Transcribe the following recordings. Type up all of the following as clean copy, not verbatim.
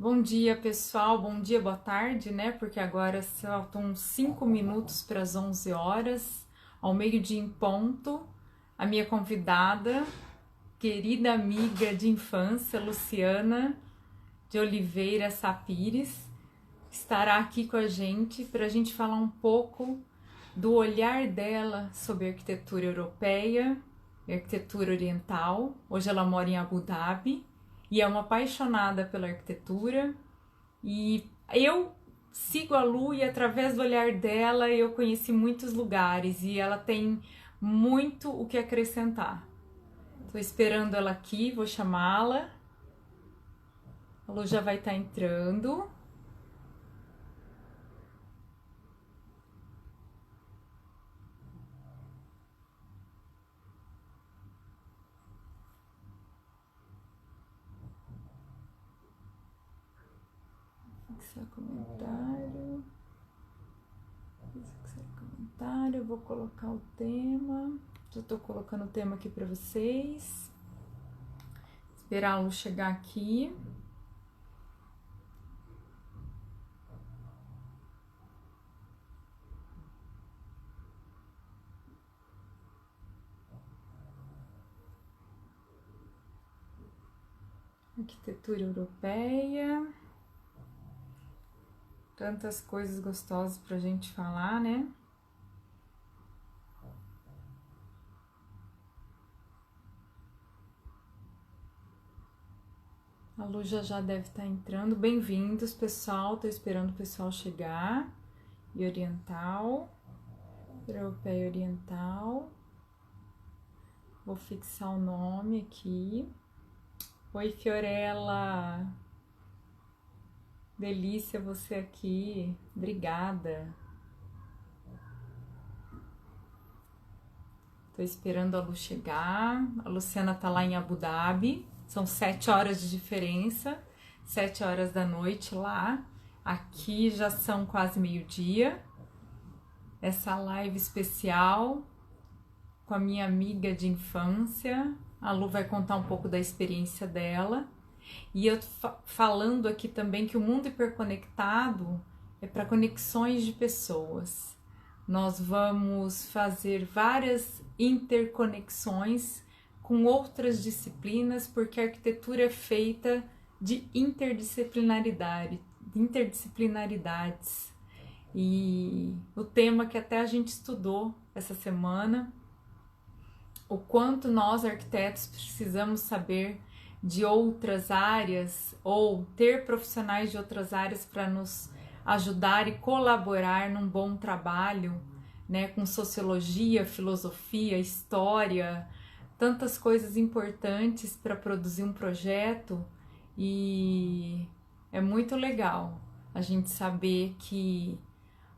Bom dia, pessoal. Bom dia, boa tarde, né? Porque agora faltam 5 minutos para as 11 horas, ao meio-dia em ponto. A minha convidada, querida amiga de infância, Luciana de Oliveira Sapires, estará aqui com a gente para a gente falar um pouco do olhar dela sobre a arquitetura europeia e arquitetura oriental. Hoje ela mora em Abu Dhabi e é uma apaixonada pela arquitetura. E eu sigo a Lu e através do olhar dela eu conheci muitos lugares e ela tem muito o que acrescentar. Estou esperando ela aqui, vou chamá-la. A Lu já vai estar entrando. Fixar comentário. Fixar comentário. Eu vou colocar o tema. Já estou colocando o tema aqui para vocês. Esperar a Lu chegar aqui. Arquitetura europeia. Tantas coisas gostosas pra gente falar, né? A Lu já deve estar entrando. Bem-vindos, pessoal. Tô esperando o pessoal chegar. E oriental. Europeia oriental. Vou fixar o nome aqui. Oi, Fiorella. Delícia você aqui. Obrigada. Tô esperando a Lu chegar. A Luciana tá lá em Abu Dhabi. São 7 horas de diferença. 7 horas da noite lá. Aqui já são quase meio-dia. Essa live especial com a minha amiga de infância. A Lu vai contar um pouco da experiência dela. E eu falando aqui também que o mundo hiperconectado é para conexões de pessoas. Nós vamos fazer várias interconexões com outras disciplinas, porque a arquitetura é feita de interdisciplinaridades. E o tema que até a gente estudou essa semana, o quanto nós arquitetos precisamos saber de outras áreas ou ter profissionais de outras áreas para nos ajudar e colaborar num bom trabalho, né, com sociologia, filosofia, história, tantas coisas importantes para produzir um projeto. E é muito legal a gente saber que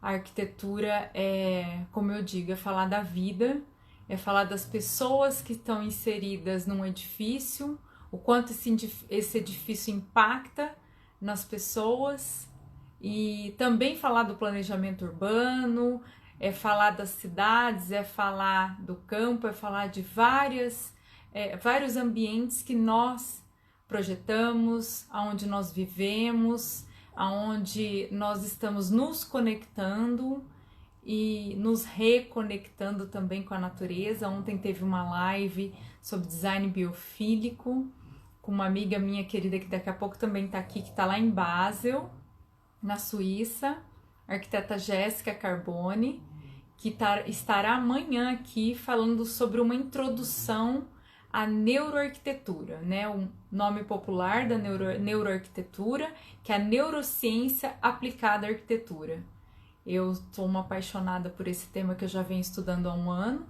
a arquitetura é, como eu digo, é falar da vida, é falar das pessoas que estão inseridas num edifício, o quanto esse edifício impacta nas pessoas, e também falar do planejamento urbano, é falar das cidades, é falar do campo, é falar de vários ambientes que nós projetamos, aonde nós vivemos, aonde nós estamos nos conectando e nos reconectando também com a natureza. Ontem teve uma live sobre design biofílico com uma amiga minha querida que daqui a pouco também está aqui, que está lá em Basel, na Suíça, a arquiteta Jéssica Carbone, que estará amanhã aqui falando sobre uma introdução à neuroarquitetura, né? O nome popular da neuroarquitetura, que é a neurociência aplicada à arquitetura. Eu sou uma apaixonada por esse tema que eu já venho estudando há um ano.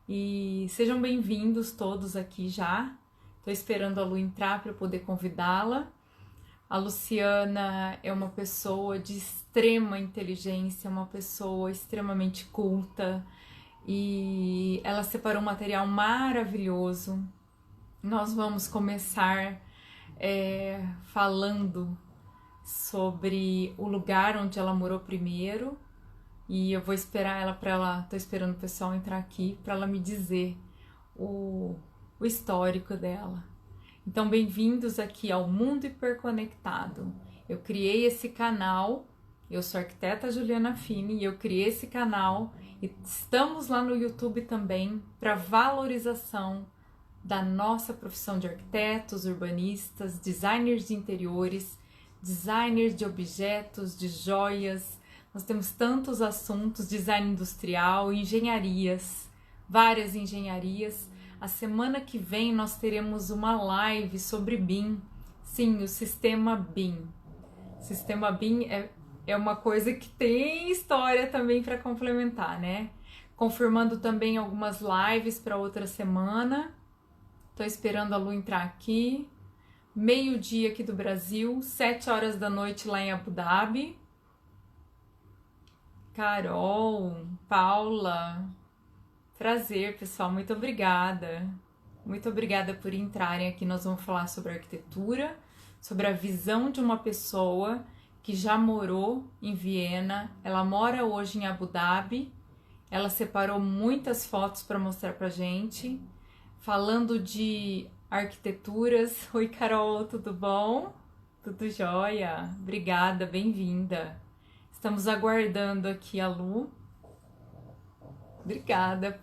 E sejam bem-vindos todos aqui já. Estou esperando a Lu entrar para eu poder convidá-la. A Luciana é uma pessoa de extrema inteligência, uma pessoa extremamente culta, e ela separou um material maravilhoso. Nós vamos começar falando sobre o lugar onde ela morou primeiro, e eu vou esperar tô esperando o pessoal entrar aqui para ela me dizer o histórico dela. Então, bem-vindos aqui ao Mundo Hiperconectado. Eu criei esse canal, eu sou a arquiteta Juliana Fini e eu criei esse canal e estamos lá no YouTube também para valorização da nossa profissão de arquitetos, urbanistas, designers de interiores, designers de objetos, de joias. Nós temos tantos assuntos, design industrial, engenharias, várias engenharias. A semana que vem nós teremos uma live sobre BIM. Sim, o sistema BIM. O sistema BIM é uma coisa que tem história também para complementar, né? Confirmando também algumas lives para outra semana. Estou esperando a Lu entrar aqui. Meio-dia aqui do Brasil, 7 horas da noite lá em Abu Dhabi. Carol, Paula, prazer, pessoal, muito obrigada. Muito obrigada por entrarem aqui. Nós vamos falar sobre arquitetura, sobre a visão de uma pessoa que já morou em Viena. Ela mora hoje em Abu Dhabi. Ela separou muitas fotos para mostrar pra gente, falando de arquiteturas. Oi, Carol, tudo bom? Tudo jóia? Obrigada, bem-vinda. Estamos aguardando aqui a Lu. Obrigada.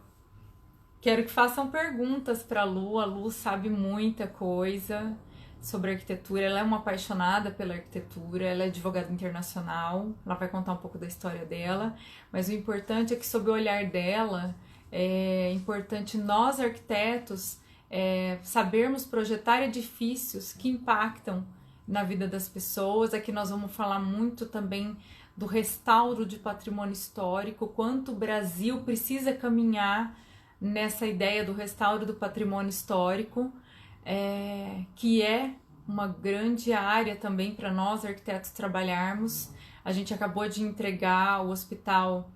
Quero que façam perguntas para a Lu. A Lu sabe muita coisa sobre arquitetura. Ela é uma apaixonada pela arquitetura. Ela é advogada internacional. Ela vai contar um pouco da história dela. Mas o importante é que, sob o olhar dela, é importante nós, arquitetos, sabermos projetar edifícios que impactam na vida das pessoas. Aqui nós vamos falar muito também do restauro de patrimônio histórico, quanto o Brasil precisa caminhar nessa ideia do restauro do patrimônio histórico, que é uma grande área também para nós arquitetos trabalharmos. A gente acabou de entregar o hospital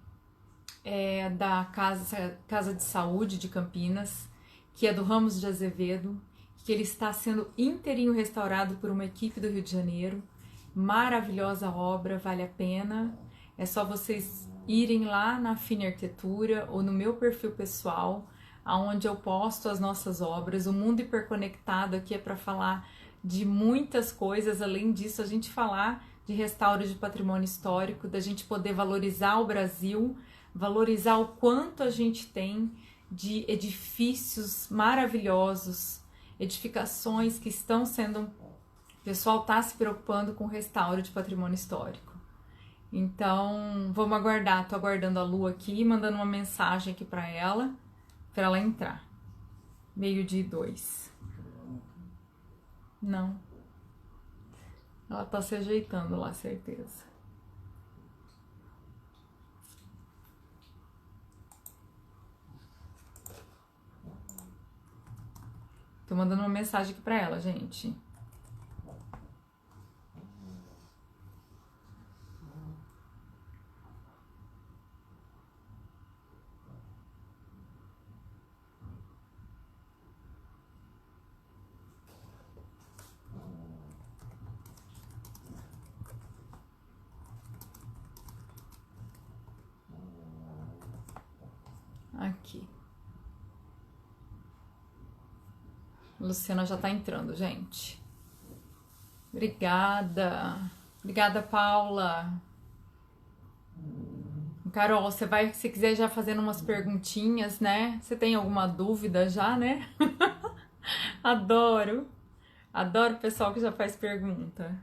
da Casa de Saúde de Campinas, que é do Ramos de Azevedo, que ele está sendo inteirinho restaurado por uma equipe do Rio de Janeiro. Maravilhosa obra, vale a pena. É só vocês irem lá na Fini Arquitetura ou no meu perfil pessoal, onde eu posto as nossas obras. O Mundo Hiperconectado aqui é para falar de muitas coisas. Além disso, a gente falar de restauro de patrimônio histórico, da gente poder valorizar o Brasil, valorizar o quanto a gente tem de edifícios maravilhosos, edificações que estão sendo... O pessoal está se preocupando com o restauro de patrimônio histórico. Então, vamos aguardar. Estou aguardando a Lu aqui, mandando uma mensagem aqui para ela entrar. 12:02. Não. Ela está se ajeitando lá, certeza. Tô mandando uma mensagem aqui para ela, gente. Aqui. Luciana já tá entrando, gente. Obrigada. Obrigada, Paula. Carol, você vai, se quiser, já fazendo umas perguntinhas, né? Você tem alguma dúvida já, né? Adoro. Adoro o pessoal que já faz pergunta.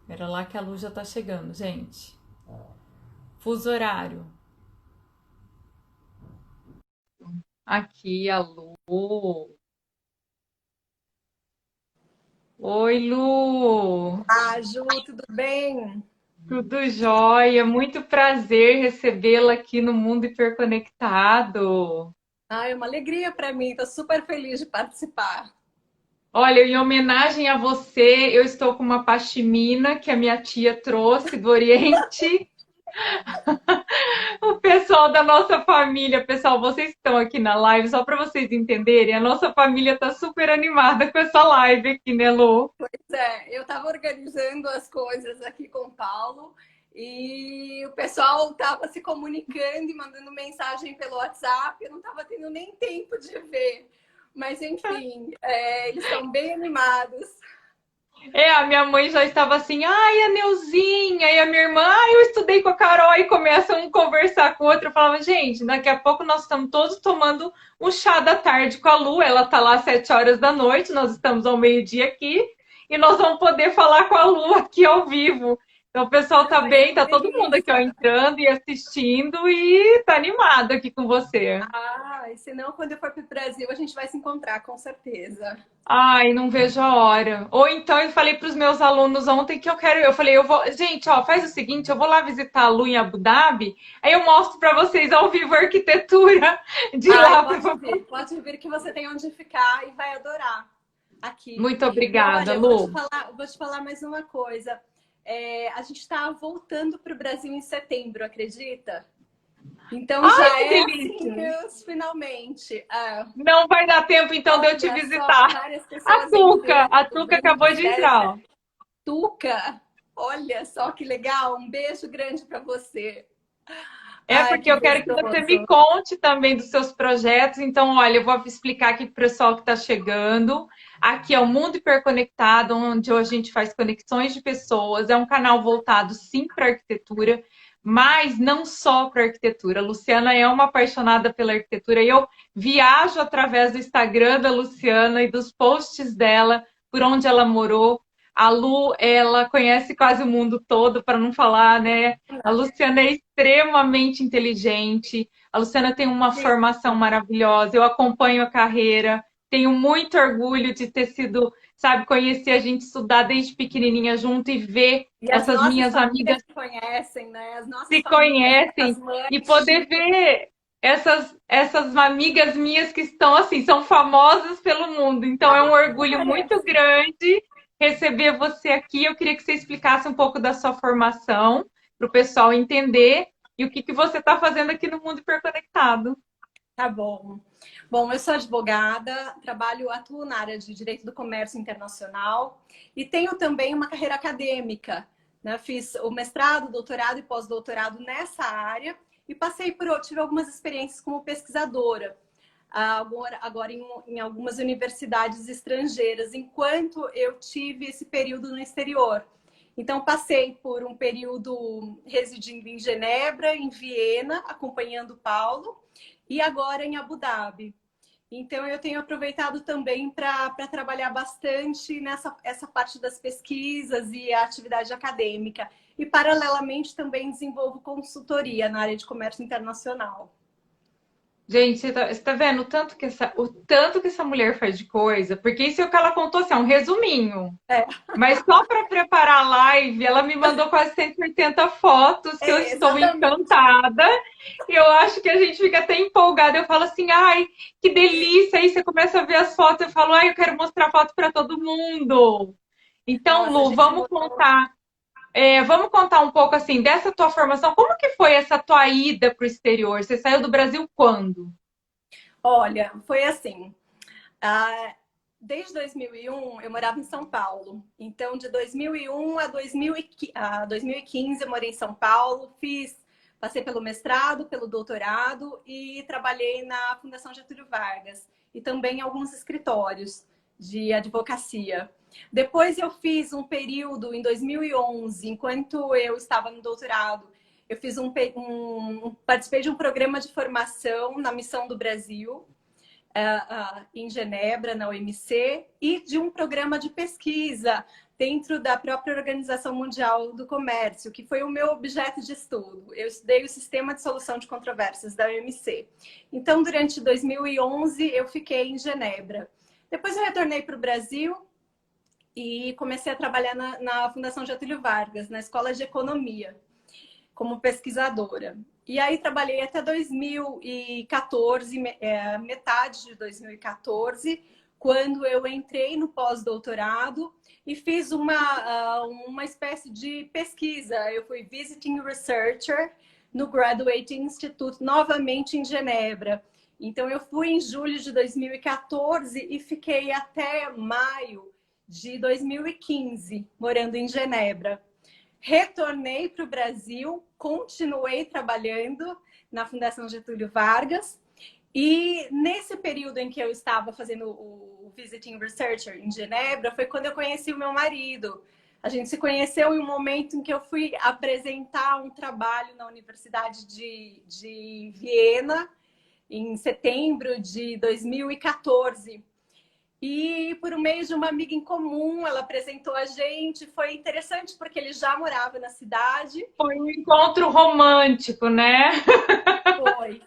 Espera lá que a luz já tá chegando, gente. Fuso horário. Aqui a Lu. Oi, Lu. Ju, tudo bem? Tudo jóia. Muito prazer recebê-la aqui no Mundo Hiperconectado. É uma alegria para mim, estou super feliz de participar. Olha, em homenagem a você, eu estou com uma pashmina que a minha tia trouxe do Oriente. O pessoal da nossa família, pessoal, vocês estão aqui na live, só para vocês entenderem, a nossa família está super animada com essa live aqui, né, Lu? Pois eu estava organizando as coisas aqui com o Paulo E o pessoal estava se comunicando e mandando mensagem pelo WhatsApp, eu não estava tendo nem tempo de ver. Mas, enfim, eles estão bem animados. A minha mãe já estava assim, ai, a Neuzinha, e a minha irmã, ai, eu estudei com a Carol, e começam um conversar com o outro. Eu falava, gente, daqui a pouco nós estamos todos tomando um chá da tarde com a Lu, ela tá lá às 7 horas da noite, nós estamos ao meio-dia aqui, e nós vamos poder falar com a Lu aqui ao vivo. Então o pessoal Não, tá vai ser bem, uma tá todo mundo aqui ó, delícia. entrando e assistindo, e tá animado aqui com você. Ah, e senão, quando eu for para o Brasil, a gente vai se encontrar, com certeza. Ai, não vejo a hora. Ou então eu falei para os meus alunos ontem que eu quero. Eu falei, eu vou. Gente, ó, faz o seguinte, eu vou lá visitar a Lu em Abu Dhabi, aí eu mostro para vocês ao vivo a arquitetura de Ai, lá. pode vir que você tem onde ficar e vai adorar aqui. Muito E obrigada, olha, Lu. vou te falar mais uma coisa. A gente está voltando para o Brasil em setembro, acredita? Então Ai, já que é assim, delícia! Deus, finalmente. Não vai dar tempo então de eu te Olha só, visitar. várias pessoas entrando, A Tuca dando acabou de entrar. Ó. Tuca, olha só que legal. Um beijo grande para você. É Ai, porque que eu quero que você me gostoso. conte também dos seus projetos. Então, olha, eu vou explicar aqui para o pessoal que está chegando. Aqui é o Mundo Hiperconectado, onde a gente faz conexões de pessoas. É um canal voltado, sim, para arquitetura, mas não só para arquitetura. A Luciana é uma apaixonada pela arquitetura e eu viajo através do Instagram da Luciana e dos posts dela, por onde ela morou. A Lu, ela conhece quase o mundo todo, para não falar, né? A Luciana é extremamente inteligente. A Luciana tem uma formação maravilhosa. Eu acompanho a carreira. Tenho muito orgulho de ter sido, sabe, conhecer a gente estudar desde pequenininha junto e ver E as essas nossas minhas famílias amigas se conhecem, né? As nossas se famílias, nossas conhecem e mães. poder ver essas amigas minhas que estão assim, são famosas pelo mundo. Então é um orgulho muito Parece. grande receber você aqui. Eu queria que você explicasse um pouco da sua formação para o pessoal entender e o que, que você está fazendo aqui no Mundo Hiperconectado. Tá bom. Bom, eu sou advogada, atuo na área de Direito do Comércio Internacional e tenho também uma carreira acadêmica, né? Fiz o mestrado, doutorado e pós-doutorado nessa área e tive algumas experiências como pesquisadora, agora em algumas universidades estrangeiras, enquanto eu tive esse período no exterior. Então, passei por um período residindo em Genebra, em Viena, acompanhando o Paulo, e agora em Abu Dhabi. Então, eu tenho aproveitado também para trabalhar bastante essa parte das pesquisas e a atividade acadêmica. E, paralelamente, também desenvolvo consultoria na área de comércio internacional. Gente, você tá vendo o tanto que essa mulher faz de coisa? Porque isso é o que ela contou, assim, é um resuminho. É, Mas só para preparar a live, ela me mandou quase 180 fotos que eu estou exatamente. encantada. E eu acho que a gente fica até empolgada. Eu falo assim, ai, que delícia! Aí você começa a ver as fotos, eu falo, ai, eu quero mostrar foto para todo mundo. Então, Nossa, a Lu, gente mudou. vamos contar um pouco assim dessa tua formação. Como que foi essa tua ida para o exterior? Você saiu do Brasil quando? Olha, foi assim. Ah, desde 2001, eu morava em São Paulo. Então, de 2001 a 2015, eu morei em São Paulo. Passei pelo mestrado, pelo doutorado e trabalhei na Fundação Getúlio Vargas e também em alguns escritórios de advocacia. Depois eu fiz um período em 2011, enquanto eu estava no doutorado, eu fiz participei de um programa de formação na Missão do Brasil, em Genebra, na OMC, e de um programa de pesquisa dentro da própria Organização Mundial do Comércio, que foi o meu objeto de estudo. Eu estudei o Sistema de Solução de Controvérsias da OMC. Então, durante 2011, eu fiquei em Genebra. Depois eu retornei para o Brasil e comecei a trabalhar na Fundação Getúlio Vargas, na Escola de Economia, como pesquisadora. E aí trabalhei até 2014, metade de 2014, quando eu entrei no pós-doutorado e fiz uma espécie de pesquisa. Eu fui Visiting Researcher no Graduate Institute, novamente em Genebra. Então, eu fui em julho de 2014 e fiquei até maio de 2015 morando em Genebra. retornei para o Brasil, continuei trabalhando na Fundação Getúlio Vargas. E nesse período em que eu estava fazendo o Visiting Researcher em Genebra, foi quando eu conheci o meu marido. A gente se conheceu em um momento em que eu fui apresentar um trabalho na Universidade de Viena, em setembro de 2014. E por meio de uma amiga em comum, ela apresentou a gente. Foi interessante porque ele já morava na cidade. Foi um encontro romântico, né?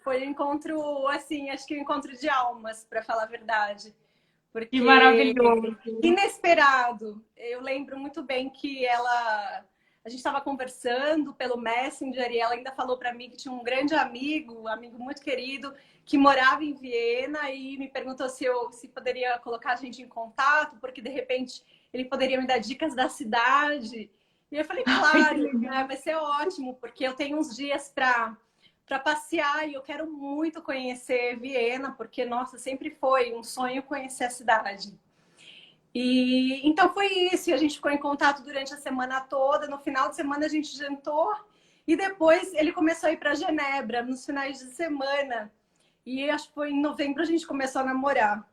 Foi um encontro, assim, acho que um encontro de almas, para falar a verdade. Que Porque maravilhoso. inesperado. Eu lembro muito bem que a gente estava conversando pelo Messenger e ela ainda falou para mim que tinha um grande amigo, um amigo muito querido, que morava em Viena e me perguntou se poderia colocar a gente em contato, porque de repente ele poderia me dar dicas da cidade. E eu falei, claro, né, vai ser ótimo, porque eu tenho uns dias para passear e eu quero muito conhecer Viena, porque, nossa, sempre foi um sonho conhecer a cidade. E então foi isso, e a gente ficou em contato durante a semana toda. No final de semana a gente jantou e depois ele começou a ir para Genebra nos finais de semana. E acho que foi em novembro a gente começou a namorar.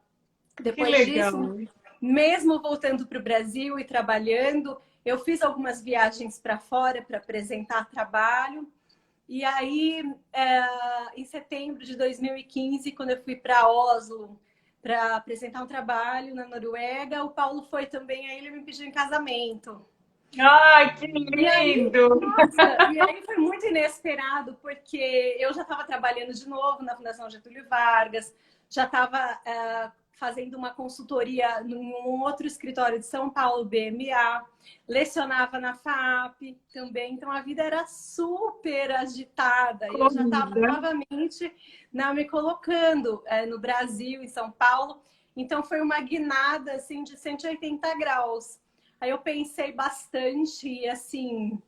Que Depois legal. disso, mesmo voltando para o Brasil e trabalhando, eu fiz algumas viagens para fora para apresentar trabalho. E aí, em setembro de 2015, quando eu fui para Oslo para apresentar um trabalho na Noruega, o Paulo foi também, aí ele me pediu em casamento. Ai, que E aí, lindo! nossa, e aí foi muito inesperado, porque eu já estava trabalhando de novo na Fundação Getúlio Vargas, já estava fazendo uma consultoria num outro escritório de São Paulo, BMA, lecionava na FAP também, então a vida era super agitada. E eu já estava novamente me colocando no Brasil, em São Paulo, então foi uma guinada assim, de 180 graus. Aí eu pensei bastante e assim,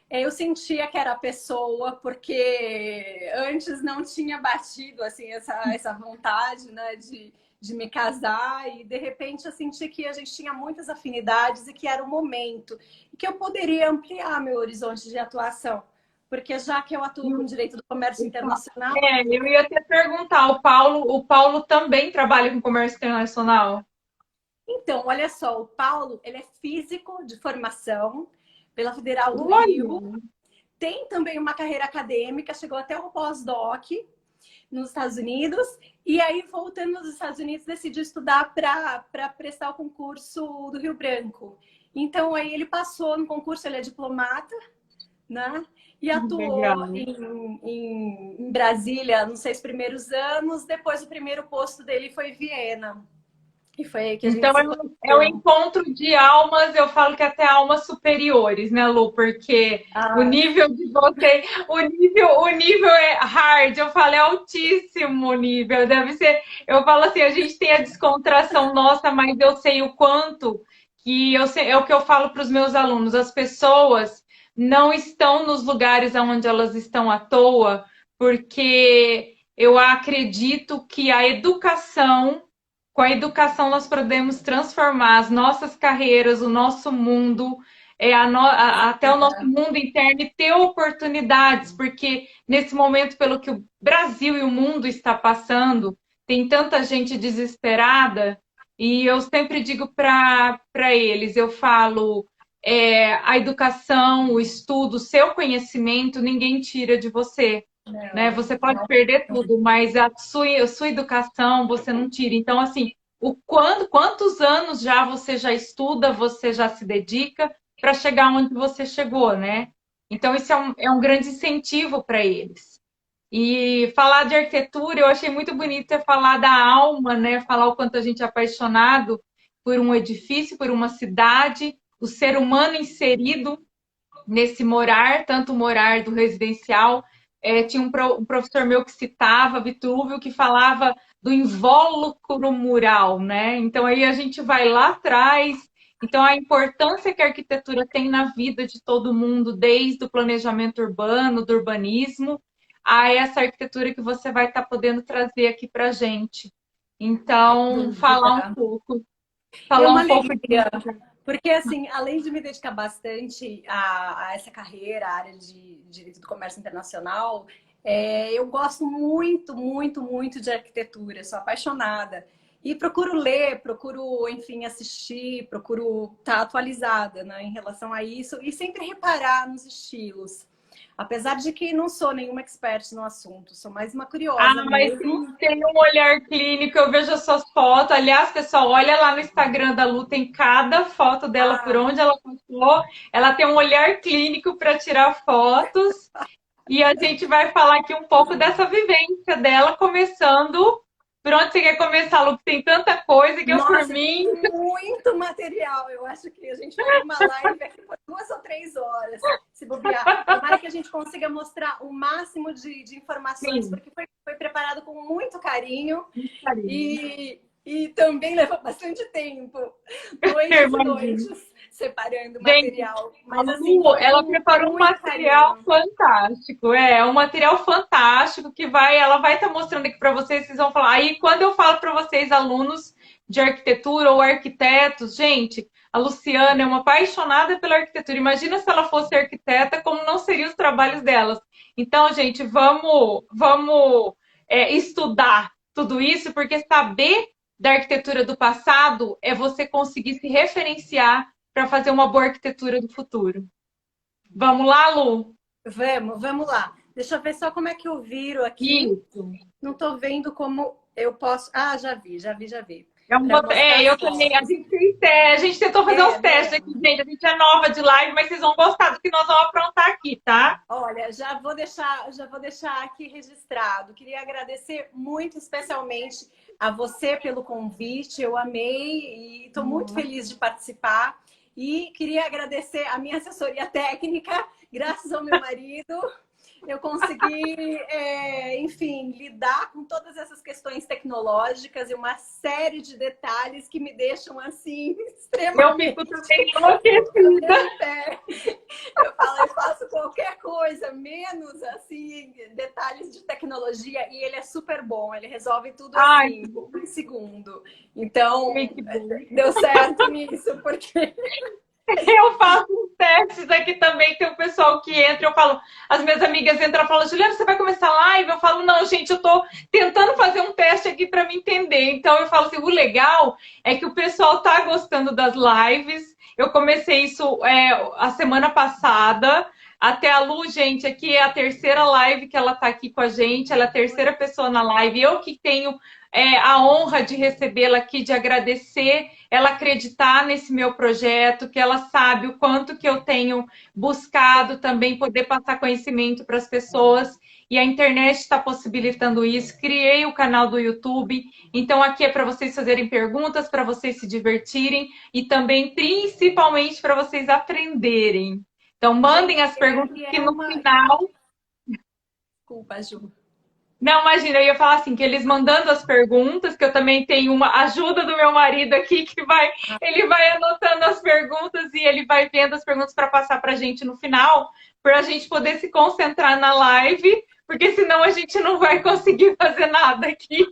eu sentia que era a pessoa, porque antes não tinha batido assim essa vontade, né, de me casar, e de repente eu senti que a gente tinha muitas afinidades e que era o momento e que eu poderia ampliar meu horizonte de atuação, porque já que eu atuo com direito do comércio internacional. Eu ia até perguntar, o Paulo também trabalha com comércio internacional? Então, olha só, o Paulo, ele é físico de formação pela Federal do Rio, Olha, tem também uma carreira acadêmica, chegou até um pós-doc nos Estados Unidos, e aí, voltando dos Estados Unidos, decidiu estudar para prestar o concurso do Rio Branco. Então, aí ele passou no concurso, ele é diplomata, né? E legal. atuou em Brasília nos 6 primeiros anos, depois o primeiro posto dele foi Viena. E foi aí que a gente Então se é um conheceu. encontro de almas, eu falo que até almas superiores, né, Lu? Porque o Ah, nível de você, o nível é hard, eu falo, é altíssimo o nível. Deve ser, eu falo assim, a gente tem a descontração nossa, mas eu sei o quanto que eu sei, é o que eu falo para os meus alunos, as pessoas não estão nos lugares onde elas estão à toa, porque eu acredito que a educação com a educação, nós podemos transformar as nossas carreiras, o nosso mundo, até o nosso mundo interno e ter oportunidades, porque nesse momento, pelo que o Brasil e o mundo está passando, tem tanta gente desesperada, e eu sempre digo para eles, eu falo, a educação, o estudo, o seu conhecimento, ninguém tira de você. Né? não, Você pode perder tudo, mas a sua educação você não tira. Então, assim, quantos anos já você já estuda, você já se dedica para chegar onde você chegou, né? Então, isso é um grande incentivo para eles. E falar de arquitetura, eu achei muito bonito você falar da alma, né? Falar o quanto a gente é apaixonado por um edifício, por uma cidade, o ser humano inserido nesse morar, tanto o morar do residencial. Tinha um professor meu que citava Vitrúvio, que falava do invólucro mural, né? Então aí a gente vai lá atrás. Então a importância que a arquitetura tem na vida de todo mundo, desde o planejamento urbano, do urbanismo, a essa arquitetura que você vai estar podendo trazer aqui para a gente. Então, dúvida. falar um pouco, É falar uma um pouco alegria. disso. Porque, assim, além de me dedicar bastante a essa carreira, a área de Direito do Comércio Internacional, eu gosto muito, muito, muito de arquitetura, sou apaixonada. E procuro ler, procuro, enfim, assistir, procuro estar atualizada, né, em relação a isso e sempre reparar nos estilos. Apesar de que não sou nenhuma expert no assunto, sou mais uma Ah, curiosa mas mesmo. tem um olhar clínico, eu vejo as suas fotos. Aliás, pessoal, olha lá no Instagram da Lu, tem cada foto dela por Ah, onde ela passou. Ela tem um olhar clínico para tirar fotos. E a gente vai falar aqui um pouco dessa vivência dela, começando. Por onde você quer começar, Lu? Tem tanta coisa que eu, por nossa, mim. tem muito material. Eu acho que a gente faria uma live aqui por 2 ou 3 horas, se bobear. Tomara que a gente consiga mostrar o máximo de informações, Sim, porque foi preparado com muito carinho carinho. e também levou bastante tempo. Noites e Imagina. noites separando Gente, material. a Mas assim, Lu, foi ela com preparou um muito material carinho. fantástico. É um material fantástico que ela vai estar mostrando aqui para vocês, vocês vão falar. Aí, quando eu falo para vocês, alunos de arquitetura ou arquitetos, gente, a Luciana é uma apaixonada pela arquitetura. Imagina se ela fosse arquiteta, como não seriam os trabalhos delas. Então, gente, vamos estudar tudo isso, porque saber da arquitetura do passado é você conseguir se referenciar para fazer uma boa arquitetura do futuro. Vamos lá, Lu? Vamos lá. Deixa eu ver só como é que eu viro aqui. Isso. Não estou vendo como eu posso. Ah, já vi, já vi, já vi. É, Para mostrar as eu também. fotos. A gente tentou fazer uns É testes aqui, mesmo. gente. A gente é nova de live, mas vocês vão gostar do que nós vamos aprontar aqui, tá? Olha, já vou deixar aqui registrado. Queria agradecer muito especialmente a você pelo convite. Eu amei e estou muito feliz de participar. E queria agradecer a minha assessoria técnica, graças ao meu marido. Eu consegui, enfim, lidar com todas essas questões tecnológicas e uma série de detalhes que me deixam assim Eu fico extremamente também com o cabelo enlouquecida. em pé. Eu falo, eu faço qualquer coisa, menos assim, detalhes de tecnologia, e ele é super bom, ele resolve tudo Ai, assim, em segundo. Então, que bom. deu certo nisso, porque Eu faço uns testes aqui também, tem o pessoal que entra, eu falo, as minhas amigas entram e falam, Juliana, você vai começar a live? Eu falo, não, gente, eu tô tentando fazer um teste aqui para me entender. Então eu falo assim, o legal é que o pessoal tá gostando das lives. Eu comecei isso a semana passada. Até a Lu, gente, aqui é a terceira live que ela tá aqui com a gente, ela é a terceira pessoa na live. Eu que tenho a honra de recebê-la aqui, de agradecer ela acreditar nesse meu projeto, que ela sabe o quanto que eu tenho buscado também poder passar conhecimento para as pessoas. E a internet está possibilitando isso. Criei o canal do YouTube. Então, aqui é para vocês fazerem perguntas, para vocês se divertirem e também, principalmente, para vocês aprenderem. Então, mandem gente, as perguntas e que é no uma. final. Desculpa, Ju. Não, imagina, eu ia falar assim, que eles mandando as perguntas, que eu também tenho uma ajuda do meu marido aqui, ele vai anotando as perguntas e ele vai vendo as perguntas para passar para a gente no final, para a gente poder se concentrar na live, porque senão a gente não vai conseguir fazer nada aqui.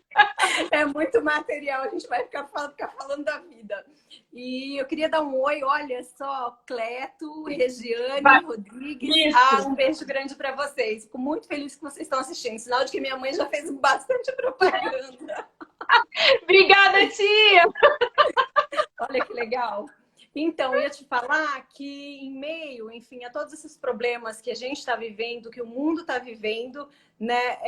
É muito material, a gente vai ficar falando da vida. E eu queria dar um oi, olha só, Cleto, Vai, Regiane, Rodrigues. Ah, isso. um beijo grande para vocês. Fico muito feliz que vocês estão assistindo. Sinal de que minha mãe já fez bastante propaganda. Obrigada, tia! Olha que legal. Então, eu ia te falar que, em meio, enfim, a todos esses problemas que a gente está vivendo, que o mundo está vivendo, né?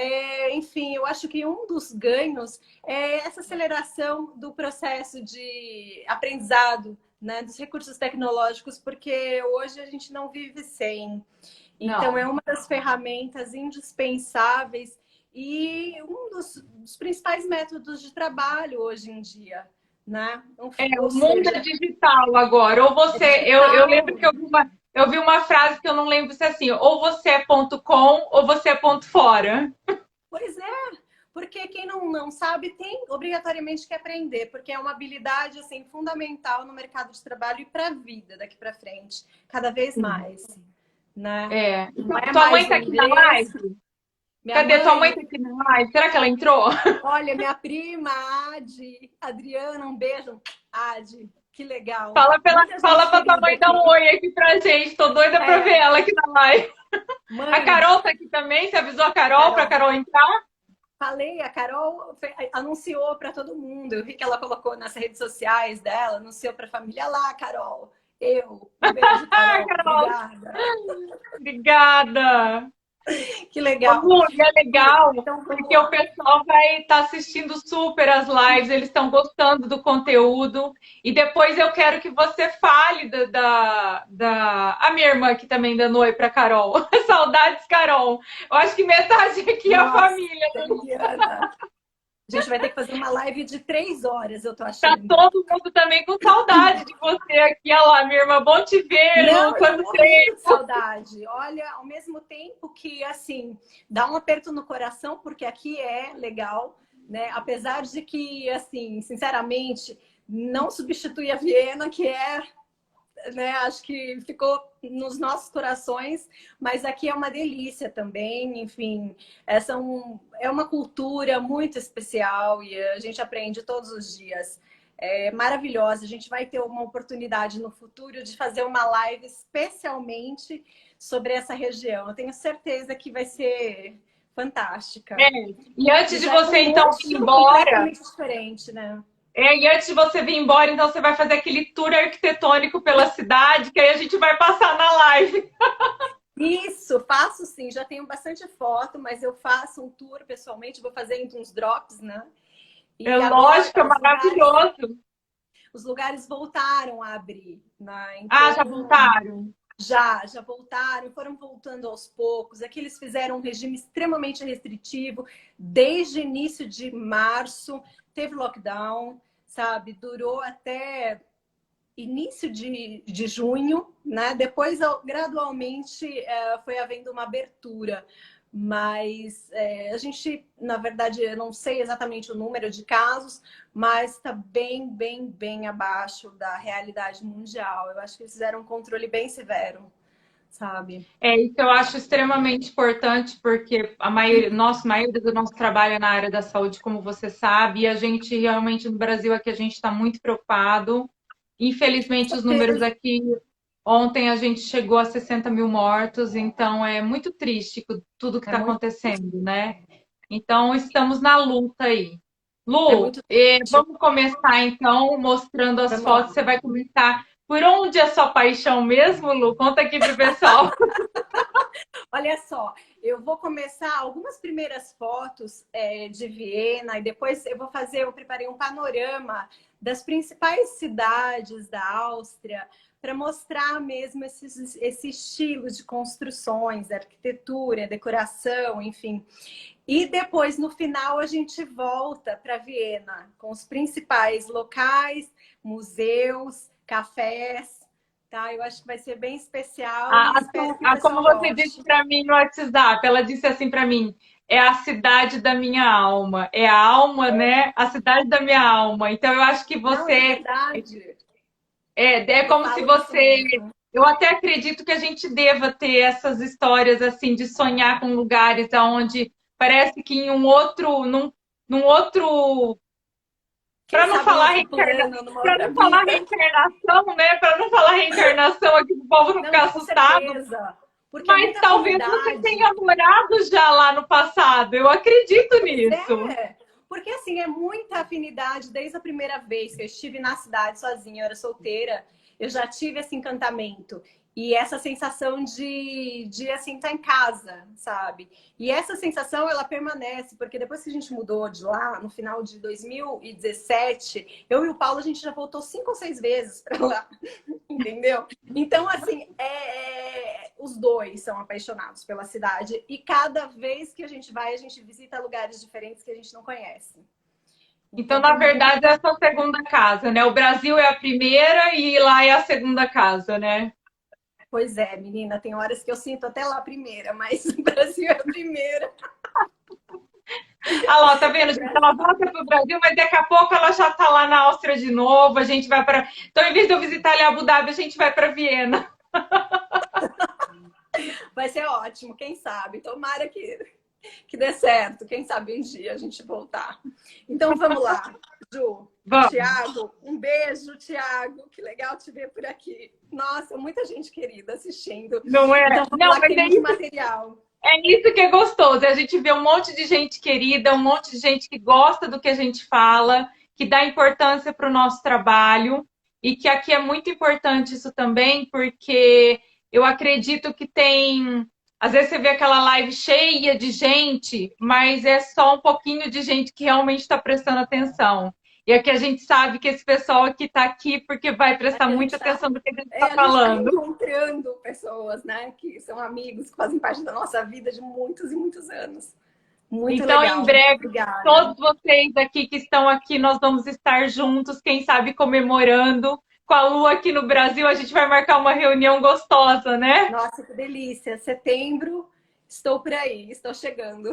Enfim, eu acho que um dos ganhos é essa aceleração do processo de aprendizado, né? Dos recursos tecnológicos, porque hoje a gente não vive sem. Então, é Não. uma das ferramentas indispensáveis e um dos principais métodos de trabalho hoje em dia, né? Ou O mundo é seja, digital agora. Ou é você, eu lembro digital. que eu vi uma frase que eu não lembro se é assim, ou você é ponto com ou você é ponto fora. Pois é, porque quem não sabe tem obrigatoriamente que aprender, porque é uma habilidade assim fundamental no mercado de trabalho e para a vida daqui para frente, cada vez mais, né? É. Não é Tua mãe mais o tá aqui na inglês. live? Minha Cadê? Tua mãe mãe, tá aqui na live? Será que ela entrou? olha, minha prima, Adi, Adriana, um beijo, Adi. Que legal. Fala pra tua mãe dar um oi aqui pra gente. Tô doida pra ver ela aqui na live. Mãe, A Carol tá aqui também. Você avisou a Carol pra Carol entrar? falei, a Carol anunciou para todo mundo. Eu vi que ela colocou nas redes sociais dela, anunciou para a família lá, Carol. Um beijo, Carol. Carol. Obrigada. Obrigada. Que legal. E é legal, então, porque o pessoal vai estar assistindo super as lives, eles estão gostando do conteúdo. E depois eu quero que você fale a minha irmã aqui também dando oi para Carol. Saudades, Carol. Eu acho que metade aqui é a família. Eliana. A gente vai ter que fazer uma live de 3 horas, eu tô Tá achando. todo mundo também com saudade de você aqui. Olha lá, minha irmã, bom te ver. Não, Quanto eu tempo. de saudade. Olha, ao mesmo tempo que, assim, dá um aperto no coração, porque aqui é legal, né? Apesar de que, assim, sinceramente, não substitui a Viena, que é, né? Acho que ficou nos nossos corações, mas aqui é uma delícia também. Enfim, é uma cultura muito especial e a gente aprende todos os dias. É maravilhosa. A gente vai ter uma oportunidade no futuro de fazer uma live especialmente sobre essa região. Eu tenho certeza que vai ser fantástica. E antes de você, então, ir embora... completamente diferente, né? E antes de você vir embora, então você vai fazer aquele tour arquitetônico pela cidade, que aí a gente vai passar na live. Isso, faço sim. Já tenho bastante foto, mas eu faço um tour pessoalmente, vou fazendo uns drops, né? E lógico, é maravilhoso. Os lugares voltaram a abrir, né? Então, já voltaram? Já voltaram, foram voltando aos poucos. Aqui eles fizeram um regime extremamente restritivo. Desde início de março, teve lockdown, sabe? Durou até início de junho, né? Depois, gradualmente, foi havendo uma abertura. Mas a gente, na verdade, eu não sei exatamente o número de casos, mas está bem, bem, bem abaixo da realidade mundial. Eu acho que eles fizeram um controle bem severo, sabe? Isso eu acho extremamente importante, porque a maioria do nosso trabalho é na área da saúde, como você sabe, e a gente realmente no Brasil aqui a gente está muito preocupado. Infelizmente, os números aqui, ontem a gente chegou a 60 mil mortos, então é muito triste tudo que está acontecendo, né? Então, estamos na luta aí. Lu, vamos começar então mostrando as fotos. Você vai comentar por onde é sua paixão mesmo, Lu? Conta aqui pro pessoal. Olha só, eu vou começar algumas primeiras fotos de Viena e depois eu preparei um panorama das principais cidades da Áustria para mostrar mesmo esse estilo de construções, arquitetura, decoração, enfim. E depois, no final, a gente volta para Viena com os principais locais, museus, cafés. Tá, eu acho que vai ser bem especial. Como você disse para mim no WhatsApp, ela disse assim para mim: é a cidade da minha alma, é a alma, né? A cidade da minha alma. Então eu acho que você. Não, é verdade. É como se você. Eu até acredito que a gente deva ter essas histórias assim de sonhar com lugares onde parece que em um outro, num outro. Para não falar reencarnação, né? Para não falar reencarnação aqui o povo não ficar assustado. Mas talvez você tenha morado já lá no passado. Eu acredito nisso. Porque assim, é muita afinidade desde a primeira vez que eu estive na cidade sozinha, eu era solteira, eu já tive esse encantamento. E essa sensação de assim, estar em casa, sabe? E essa sensação, ela permanece, porque depois que a gente mudou de lá, no final de 2017, eu e o Paulo, a gente já voltou 5 ou 6 vezes para lá, entendeu? Então, assim, os dois são apaixonados pela cidade. E cada vez que a gente vai, a gente visita lugares diferentes que a gente não conhece. Então, na verdade, é a sua segunda casa, né? O Brasil é a primeira e lá é a segunda casa, né? Pois é, menina, tem horas que eu sinto até lá a primeira, mas o Brasil é a primeira. Ah lá, tá vendo? Ela volta pro Brasil, mas daqui a pouco ela já tá lá na Áustria de novo, a gente vai para... Então, em vez de eu visitar ali Abu Dhabi, a gente vai para Viena. Vai ser ótimo, quem sabe? Tomara que dê certo. Quem sabe um dia a gente voltar. Então, vamos lá, Ju. Vamos. Tiago, um beijo, Tiago. Que legal te ver por aqui. Nossa, muita gente querida assistindo. Não é? Então, vamos Não, lá que mas tem muito material. é isso que é gostoso. A gente vê um monte de gente querida, um monte de gente que gosta do que a gente fala, que dá importância para o nosso trabalho. E que aqui é muito importante isso também, porque eu acredito que tem. Às vezes você vê aquela live cheia de gente, mas é só um pouquinho de gente que realmente está prestando atenção. E aqui a gente sabe que esse pessoal aqui está aqui porque vai prestar muita atenção no que a gente está A gente está falando. encontrando pessoas, né, que são amigos, que fazem parte da nossa vida de muitos e muitos anos. Muito Então, legal. em breve, Obrigada. todos vocês aqui que estão aqui, nós vamos estar juntos, quem sabe comemorando. Com a Lu aqui no Brasil, a gente vai marcar uma reunião gostosa, né? Nossa, que delícia. Setembro, estou por aí, estou chegando.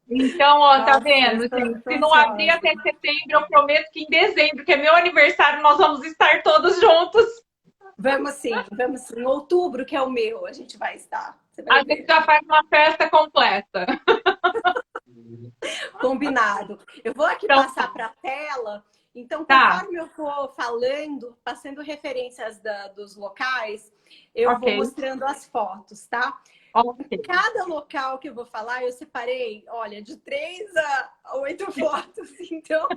Então, ó, tá Nossa, vendo, estou gente? Se não ansiosa. abrir até setembro, eu prometo que em dezembro, que é meu aniversário, nós vamos estar todos juntos. Vamos sim, vamos sim. Em outubro, que é o meu, a gente vai estar. Você A vai ver. gente já faz uma festa completa. Combinado. Eu vou aqui Então, passar para a tela. Então, tá, conforme eu for falando, passando referências dos locais, eu vou ok, mostrando as fotos, tá? ok. Cada local que eu vou falar, eu separei, olha, de 3 a 8 fotos. Então,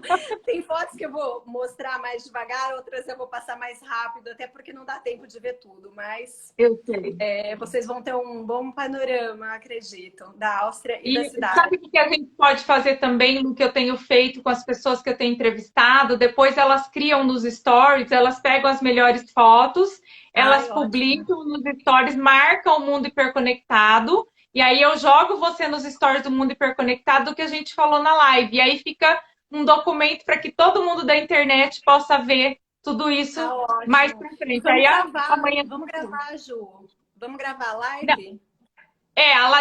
tem fotos que eu vou mostrar mais devagar, outras eu vou passar mais rápido, até porque não dá tempo de ver tudo. Mas Eu sei. vocês vão ter um bom panorama, acredito, da Áustria e da E cidade. sabe o que a gente pode fazer também no que eu tenho feito com as pessoas que eu tenho entrevistado? Depois elas criam nos stories, elas pegam as melhores fotos, elas Ai, ótimo. publicam nos stories, marcam o Mundo Hiperconectado, e aí eu jogo você nos stories do Mundo Hiperconectado do que a gente falou na live. E aí fica um documento para que todo mundo da internet possa ver tudo isso Tá mais ótimo. para E frente. Aí amanhã. vamos gravar, Ju. Vamos gravar a Não, live?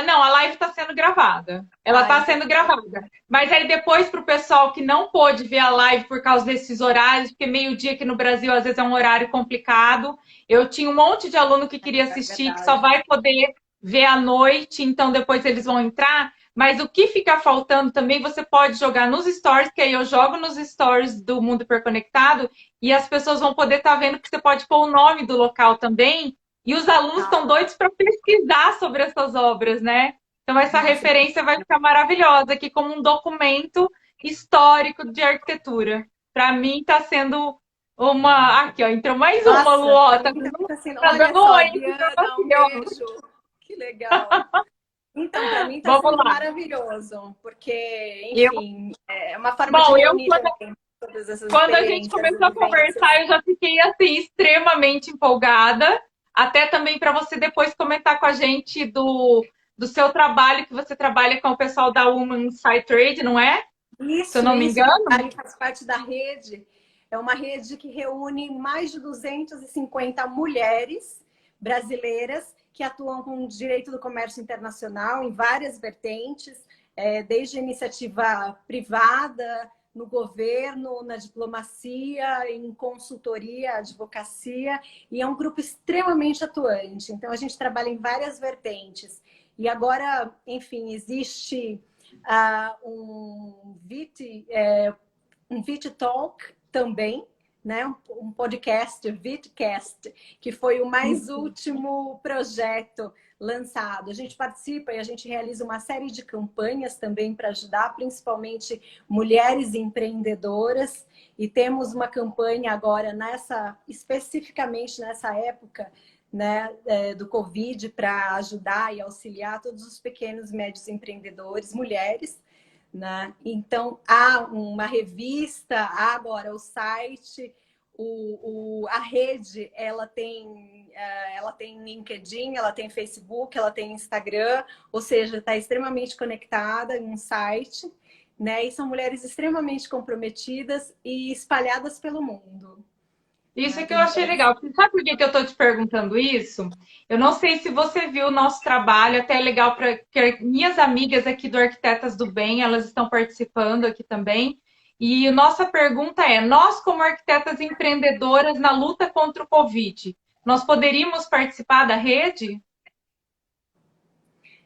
não, a live está sendo gravada. Ela está Então, sendo gravada. Mas aí depois, para o pessoal que não pôde ver a live por causa desses horários, porque meio-dia aqui no Brasil às vezes é um horário complicado. Eu tinha um monte de aluno que queria assistir, que só verdade. vai poder ver à noite, então depois eles vão entrar. Mas o que fica faltando também, você pode jogar nos stories, que aí eu jogo nos stories do Mundo Hiperconectado, e as pessoas vão poder estar vendo que você pode pôr o nome do local também. E os alunos estão doidos para pesquisar sobre essas obras, né? Então, essa Nossa, referência vai ficar maravilhosa aqui como um documento histórico de arquitetura. Para mim, está sendo uma. Aqui, ó, entrou mais uma, Lu, ó, pra mim tá assim, tá olha dando só, oi, Diana, um maravilhoso. beijo. Que legal. Então, para mim está Vamos sendo lá. maravilhoso, porque, Eu, enfim, é uma forma bom, de eu, reunir também todas essas quando a gente experiências começou e a vivências. conversar, eu já fiquei assim, extremamente empolgada. Até também para você depois comentar com a gente do seu trabalho, que você trabalha com o pessoal da Women Inside Trade, não é? Se eu não me Isso, engano. ele faz parte da rede. É uma rede que reúne mais de 250 mulheres brasileiras que atuam com o direito do comércio internacional em várias vertentes, desde iniciativa privada, no governo, na diplomacia, em consultoria, advocacia, e é um grupo extremamente atuante. Então, a gente trabalha em várias vertentes. E agora, enfim, existe um VIT Talk também, né? Um podcast, VITcast, que foi o mais último projeto lançado. A gente participa e a gente realiza uma série de campanhas também para ajudar, principalmente mulheres empreendedoras. E temos uma campanha agora especificamente nessa época, né, do Covid, para ajudar e auxiliar todos os pequenos e médios empreendedores, mulheres, né? Então, há uma revista, há agora o site, a rede, ela tem LinkedIn, ela tem Facebook, ela tem Instagram, ou seja, está extremamente conectada em um site, né? E são mulheres extremamente comprometidas e espalhadas pelo mundo. Isso é que eu achei legal. Sabe por que eu estou te perguntando isso? Eu não sei se você viu o nosso trabalho, até é legal para que minhas amigas aqui do Arquitetas do Bem, elas estão participando aqui também. E nossa pergunta é: nós, como arquitetas empreendedoras na luta contra o Covid, nós poderíamos participar da rede?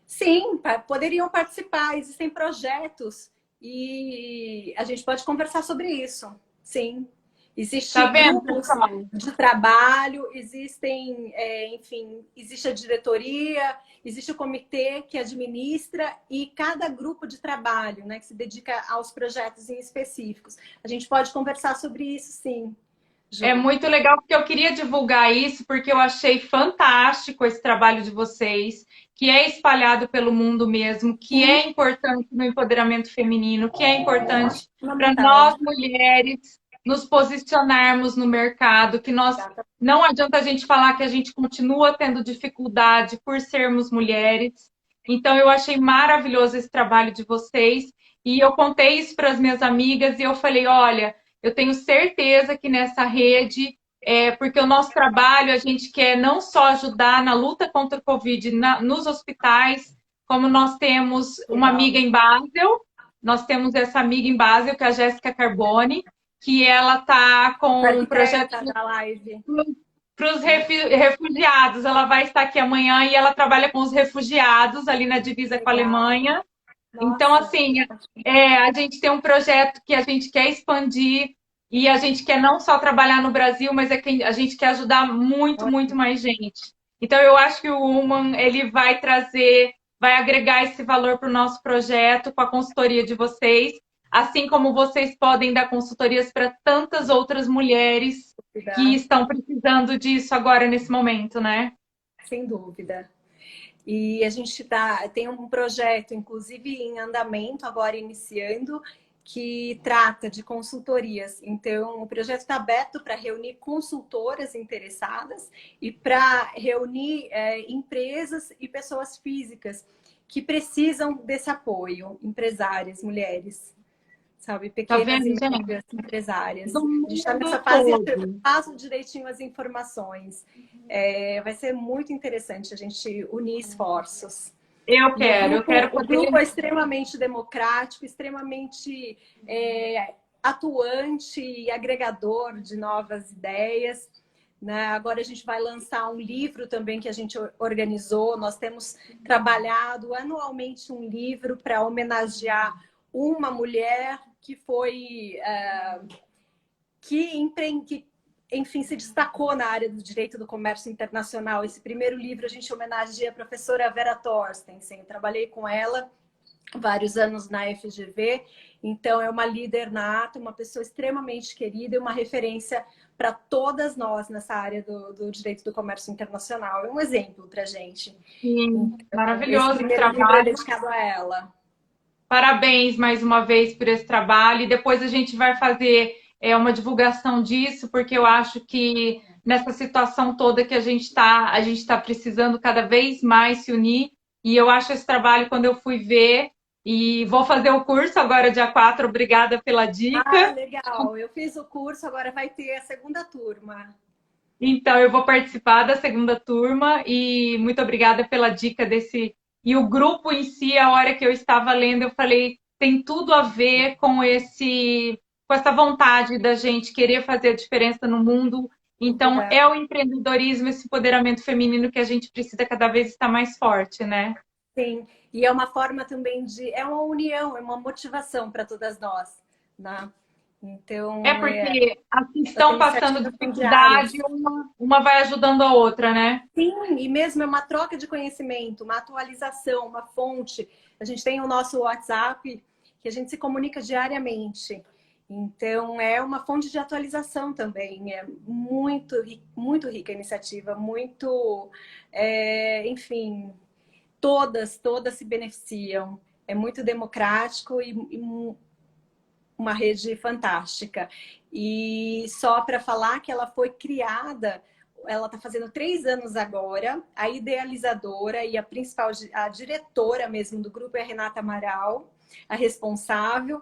Sim, poderiam participar, existem projetos e a gente pode conversar sobre isso. Sim. Tá Existem vendo, grupos pessoal? de trabalho, existem, enfim, existe a diretoria, existe o comitê que administra e cada grupo de trabalho, né, que se dedica aos projetos em específicos. A gente pode conversar sobre isso, sim, É Ju. muito legal porque eu queria divulgar isso, porque eu achei fantástico esse trabalho de vocês, que é espalhado pelo mundo mesmo, que Sim, é importante no empoderamento feminino, que é importante para fundamental. nós mulheres nos posicionarmos no mercado, que nós não adianta a gente falar que a gente continua tendo dificuldade por sermos mulheres. Então eu achei maravilhoso esse trabalho de vocês e eu contei isso para as minhas amigas e eu falei, olha, eu tenho certeza que nessa rede, porque o nosso trabalho, a gente quer não só ajudar na luta contra o Covid nos hospitais, como nós temos uma Legal. amiga em Basel, nós temos essa amiga em Basel, que é a Jéssica Carboni, que ela está com um projeto Arquiteta da live. para os refugiados. Ela vai estar aqui amanhã e ela trabalha com os refugiados ali na divisa com a Legal. Alemanha. Então, Nossa. assim, a gente tem um projeto que a gente quer expandir e a gente quer não só trabalhar no Brasil, mas que a gente quer ajudar muito, muito mais gente. Então, eu acho que o Human, ele vai trazer, vai agregar esse valor para o nosso projeto com a consultoria de vocês, assim como vocês podem dar consultorias para tantas outras mulheres que estão precisando disso agora, nesse momento, né? Sem dúvida. E a gente tem um projeto, inclusive em andamento, agora iniciando, que trata de consultorias. Então, o projeto está aberto para reunir consultoras interessadas e para reunir empresas e pessoas físicas que precisam desse apoio, empresárias, mulheres, sabe? Tá Pequenas vendo, e gente? médias empresárias. Do A gente está mundo nessa fase, eu todo. passo direitinho as informações. Vai ser muito interessante a gente unir esforços. Eu E quero o poder. grupo é extremamente democrático, extremamente atuante e agregador de novas ideias. Né? Agora a gente vai lançar um livro também que a gente organizou. Nós temos trabalhado anualmente um livro para homenagear uma mulher que foi que enfim, se destacou na área do direito do comércio internacional. Esse primeiro livro a gente homenageia a professora Vera Torstensen. Eu trabalhei com ela vários anos na FGV, então é uma líder nata, uma pessoa extremamente querida e uma referência para todas nós nessa área do direito do comércio internacional. É um exemplo para a gente. Sim, Então, esse maravilhoso esse primeiro livro é trabalho. dedicado a ela. Parabéns mais uma vez por esse trabalho. E depois a gente vai fazer uma divulgação disso, porque eu acho que nessa situação toda que a gente tá precisando cada vez mais se unir. E eu acho esse trabalho, quando eu fui ver, e vou fazer o curso agora, dia 4, obrigada pela dica. Legal. Eu fiz o curso, agora vai ter a segunda turma. Então, eu vou participar da segunda turma e muito obrigada pela dica desse. E o grupo em si, a hora que eu estava lendo, eu falei, tem tudo a ver com com essa vontade da gente querer fazer a diferença no mundo. Então, é o empreendedorismo, esse empoderamento feminino que a gente precisa cada vez estar mais forte, né? Sim, e é uma forma também é uma união, é uma motivação para todas nós, né? Então, É porque as que estão passando dificuldade, uma vai ajudando a outra, né? Sim, e mesmo é uma troca de conhecimento, uma atualização, uma fonte. A gente tem o nosso WhatsApp, que a gente se comunica diariamente. Então, é uma fonte de atualização também. É muito rica a iniciativa, enfim, todas se beneficiam. É muito democrático e uma rede fantástica. E só para falar que ela foi criada, ela está fazendo 3 anos agora. A idealizadora e a principal, a diretora mesmo do grupo é a Renata Amaral, a responsável.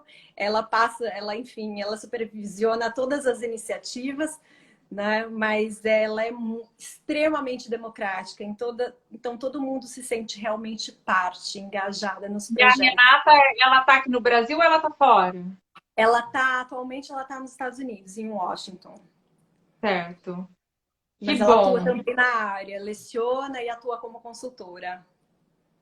Enfim, ela supervisiona todas as iniciativas, né? Mas ela é extremamente democrática. Então todo mundo se sente realmente parte, engajada nos projetos. E a Renata, ela está aqui no Brasil ou ela está fora? Atualmente ela está nos Estados Unidos, em Washington. Certo. Mas ela atua também na área, leciona e atua como consultora.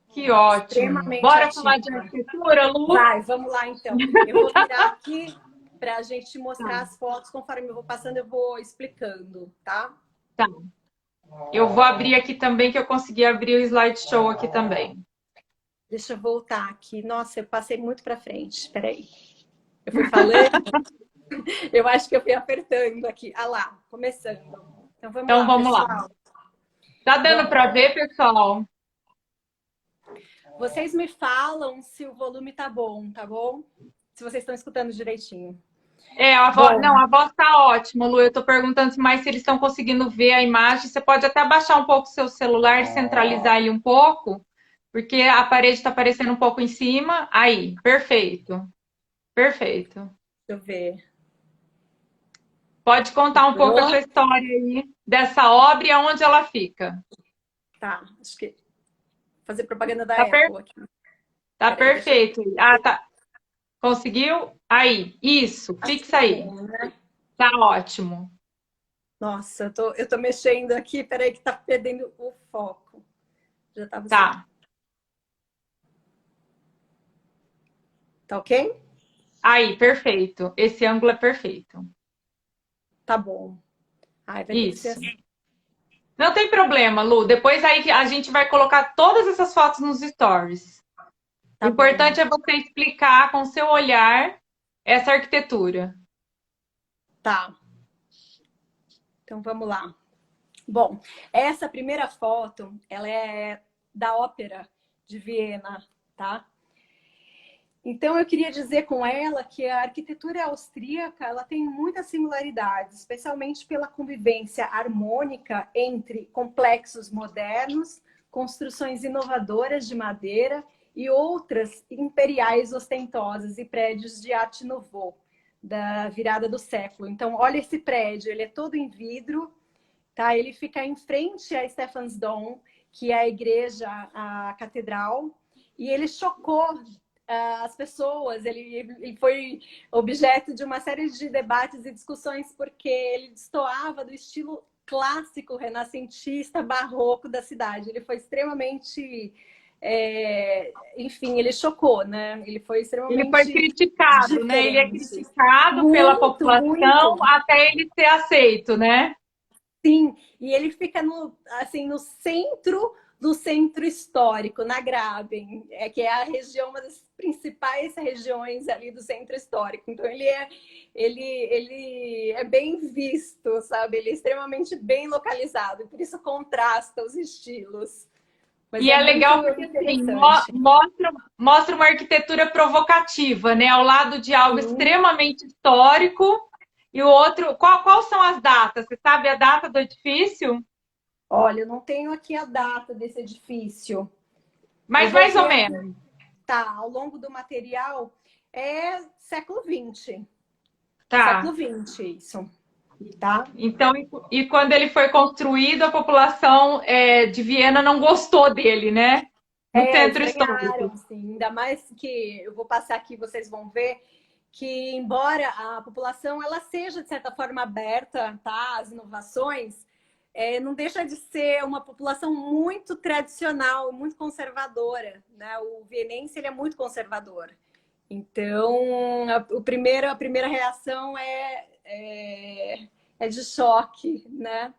Que ótimo. Bora falar de arquitetura, Lu? Vai, vamos lá então. Eu vou virar aqui para a gente mostrar as fotos. Conforme eu vou passando, eu vou explicando, tá? Tá. Eu vou abrir aqui também, que eu consegui abrir o slideshow aqui também. Deixa eu voltar aqui. Nossa, eu passei muito para frente. Espera aí. Eu fui falando. Eu acho que eu fui apertando aqui. Ah lá, começando. Então Vamos lá. pessoal. Tá dando para ver, pessoal? Vocês me falam se o volume tá bom, tá bom? Se vocês estão escutando direitinho. A voz tá ótima, Lu. Eu tô perguntando mais se eles estão conseguindo ver a imagem. Você pode até baixar um pouco o seu celular, centralizar ele um pouco, porque a parede está aparecendo um pouco em cima. Aí, perfeito. Perfeito. Deixa eu ver. Pode contar um pouco essa história aí dessa obra e aonde ela fica. Tá, acho que fazer propaganda da Apple aqui. Tá perfeito. Tá. Conseguiu? Aí, isso, fixa aí. Né? Tá ótimo. Nossa, eu tô mexendo aqui, peraí que tá perdendo o foco. Já tava Tá. Tá ok? Aí, perfeito. Esse ângulo é perfeito. Tá bom. Ai, vai ter que ser assim. Não tem problema, Lu. Depois aí a gente vai colocar todas essas fotos nos stories. Tá o importante é você explicar com seu olhar essa arquitetura. Tá. Então vamos lá. Bom, essa primeira foto, ela é da Ópera de Viena, tá? Então eu queria dizer com ela que a arquitetura austríaca, ela tem muitas similaridades, especialmente pela convivência harmônica entre complexos modernos, construções inovadoras de madeira e outras imperiais ostentosas e prédios de arte nouveau da virada do século. Então, olha esse prédio, ele é todo em vidro, tá? Ele fica em frente a Stephansdom, que é a igreja, a catedral, e ele chocou as pessoas, ele foi objeto de uma série de debates e discussões porque ele destoava do estilo clássico, renascentista, barroco da cidade. Ele foi extremamente... enfim, ele chocou, né? Ele foi extremamente... Ele foi criticado, diferente. Né? Ele é criticado muito, pela população muito. até ele ser aceito, né? Sim, e ele fica no centro do centro histórico, na Graben, que é a região, uma das principais regiões ali do centro histórico. Então ele é bem visto, sabe? Ele é extremamente bem localizado, e por isso contrasta os estilos. Mas e é legal porque assim, mostra uma arquitetura provocativa, né? Ao lado de algo extremamente histórico. E o outro, quais são as datas? Você sabe a data do edifício? Olha, eu não tenho aqui a data desse edifício. Mas mais ou menos. Tá, ao longo do material é século XX. Tá. Século XX, isso. Tá? Então, e quando ele foi construído, a população de Viena não gostou dele, né? No centro histórico. Sim. Ainda mais que eu vou passar aqui, vocês vão ver que, embora a população ela seja, de certa forma, aberta, tá, às inovações, não deixa de ser uma população muito tradicional, muito conservadora, né? O vienense ele é muito conservador. Então, a primeira reação é de choque, né?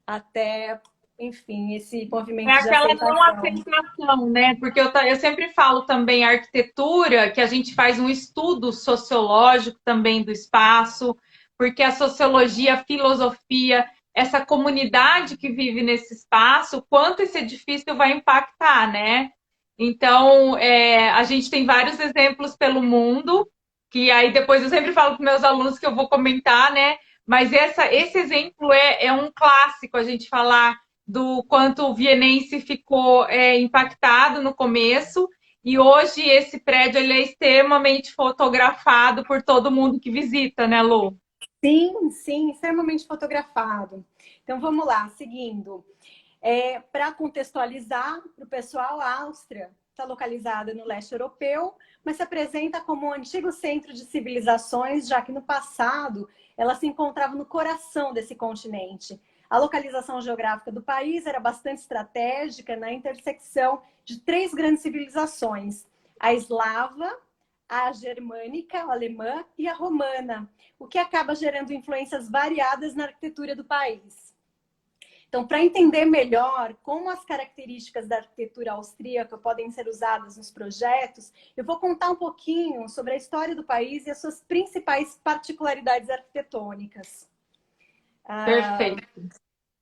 Até, enfim, esse movimento de aceitação. É aquela não aceitação, né? Porque eu sempre falo também a arquitetura, que a gente faz um estudo sociológico também do espaço, porque a sociologia, a filosofia, essa comunidade que vive nesse espaço, quanto esse edifício vai impactar, né? Então, a gente tem vários exemplos pelo mundo, que aí depois eu sempre falo para meus alunos que eu vou comentar, né? Mas esse exemplo é um clássico, a gente falar do quanto o vienense ficou impactado no começo, e hoje esse prédio ele é extremamente fotografado por todo mundo que visita, né, Lu? Sim, extremamente fotografado. Então, vamos lá, seguindo. Para contextualizar para o pessoal, a Áustria está localizada no leste europeu, mas se apresenta como um antigo centro de civilizações, já que no passado ela se encontrava no coração desse continente. A localização geográfica do país era bastante estratégica na intersecção de 3 grandes civilizações: a eslava, a germânica, a alemã e a romana, o que acaba gerando influências variadas na arquitetura do país. Então, para entender melhor como as características da arquitetura austríaca podem ser usadas nos projetos, eu vou contar um pouquinho sobre a história do país e as suas principais particularidades arquitetônicas. Perfeito.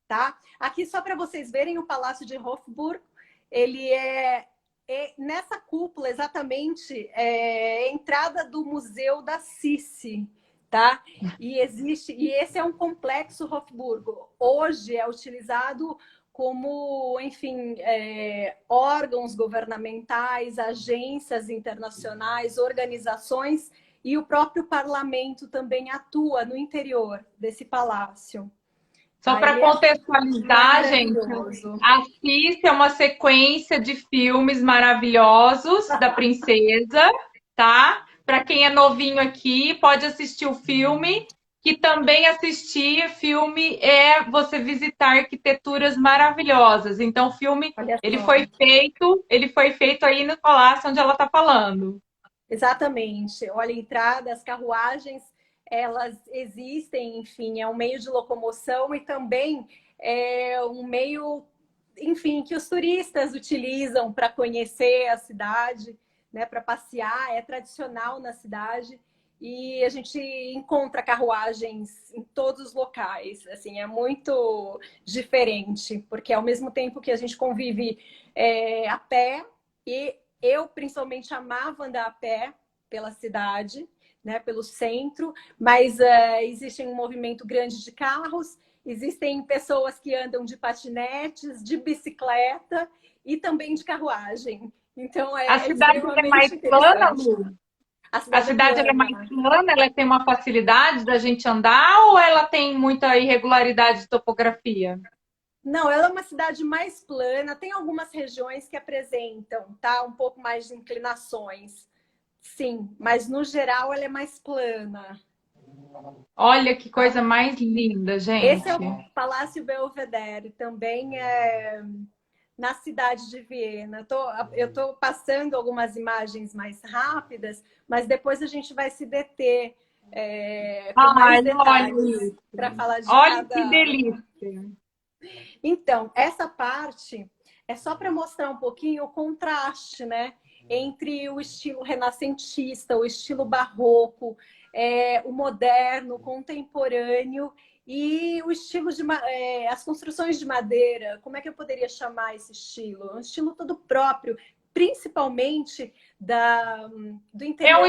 Tá? Aqui, só para vocês verem, o Palácio de Hofburg, ele nessa cúpula, exatamente, é a entrada do Museu da Sissi, tá? E esse é um complexo Hofburgo. Hoje é utilizado como, enfim, órgãos governamentais, agências internacionais, organizações, e o próprio parlamento também atua no interior desse palácio. Só para contextualizar, gente, Assiste é uma sequência de filmes maravilhosos da princesa, tá? Para quem é novinho aqui, pode assistir o filme, que também assistir filme é você visitar arquiteturas maravilhosas. Então, o filme, ele foi feito aí no palácio onde ela está falando. Exatamente. Olha, a entrada, as carruagens, elas existem, enfim, é um meio de locomoção e também é um meio, enfim, que os turistas utilizam para conhecer a cidade, né, para passear, é tradicional na cidade e a gente encontra carruagens em todos os locais, assim, é muito diferente, porque ao mesmo tempo que a gente convive a pé, e eu principalmente amava andar a pé pela cidade, né, pelo centro, mas existe um movimento grande de carros, existem pessoas que andam de patinetes, de bicicleta e também de carruagem. Então a cidade é mais plana, Lu? A cidade é mais plana, ela tem uma facilidade da gente andar ou ela tem muita irregularidade de topografia? Não, ela é uma cidade mais plana, tem algumas regiões que apresentam, tá, um pouco mais de inclinações. Sim, mas no geral ela é mais plana. Olha que coisa mais linda, gente. Esse é o Palácio Belvedere, também é na cidade de Viena. Eu estou passando algumas imagens mais rápidas, mas depois a gente vai se deter com mais detalhes para falar de Olha que delícia! Então, essa parte é só para mostrar um pouquinho o contraste, né? Entre o estilo renascentista, o estilo barroco, o moderno, o contemporâneo e o estilo de as construções de madeira. Como é que eu poderia chamar esse estilo? Um estilo todo próprio, principalmente do interior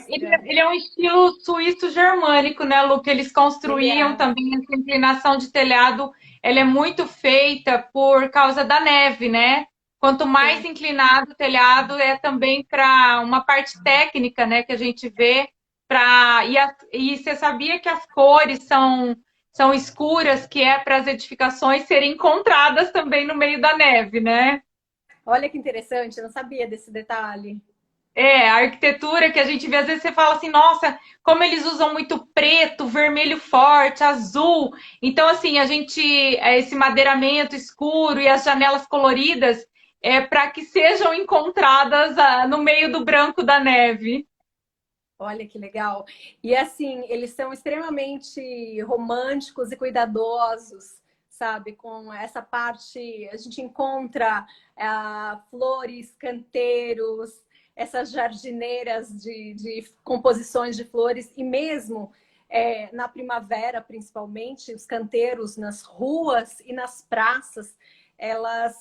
ele é um estilo suíço-germânico, né, Lu? Que eles construíam também essa inclinação de telhado. Ela é muito feita por causa da neve, né? Quanto mais inclinado o telhado, é também para uma parte técnica, né, que a gente vê. E você sabia que as cores são escuras, que é para as edificações serem encontradas também no meio da neve, né? Olha que interessante, eu não sabia desse detalhe. A arquitetura que a gente vê, às vezes você fala assim, nossa, como eles usam muito preto, vermelho forte, azul. Então, assim, esse madeiramento escuro e as janelas coloridas para que sejam encontradas no meio do branco da neve. Olha que legal. E assim, eles são extremamente românticos e cuidadosos, sabe? Com essa parte, a gente encontra flores, canteiros, essas jardineiras de composições de flores, e mesmo na primavera, principalmente, os canteiros nas ruas e nas praças, elas,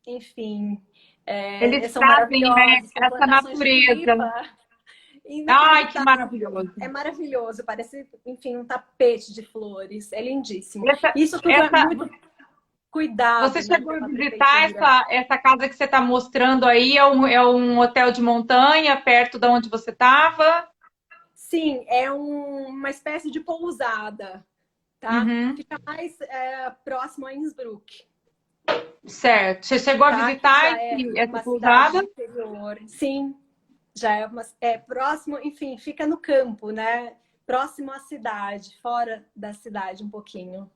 enfim, eles são trazem, né, maravilhosas. essa natureza. Ai, que maravilhoso. É maravilhoso, parece, enfim, um tapete de flores. É lindíssimo. Isso tudo é muito cuidado. Você chegou a visitar essa casa que você está mostrando aí? É um hotel de montanha, perto de onde você estava? Sim, é uma espécie de pousada, tá? Fica mais próximo a Innsbruck. Certo. Você chegou a visitar essa pousada? Sim. Já é próximo, enfim, fica no campo, né? Próximo à cidade, fora da cidade um pouquinho.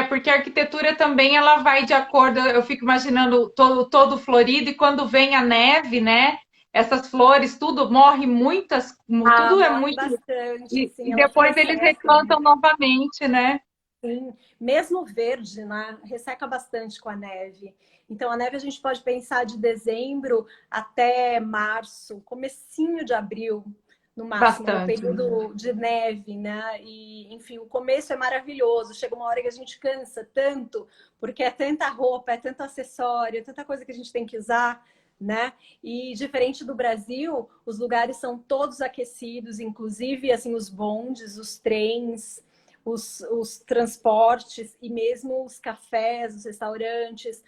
Porque a arquitetura também ela vai de acordo, eu fico imaginando todo florido, e quando vem a neve, né? essas flores, tudo morre muitas, tudo é Morre muito. bastante, sim, E ela depois eles resseca, replantam novamente, né? sim. Mesmo verde, né? Resseca bastante com a neve. Então, a neve a gente pode pensar de dezembro até março, comecinho de abril, no máximo, é o Bastante. período de neve, né? E, enfim, o começo é maravilhoso. Chega uma hora que a gente cansa tanto, porque é tanta roupa, é tanto acessório, é tanta coisa que a gente tem que usar, né? E diferente do Brasil, os lugares são todos aquecidos, inclusive assim os bondes, os trens, os transportes e mesmo os cafés, os restaurantes,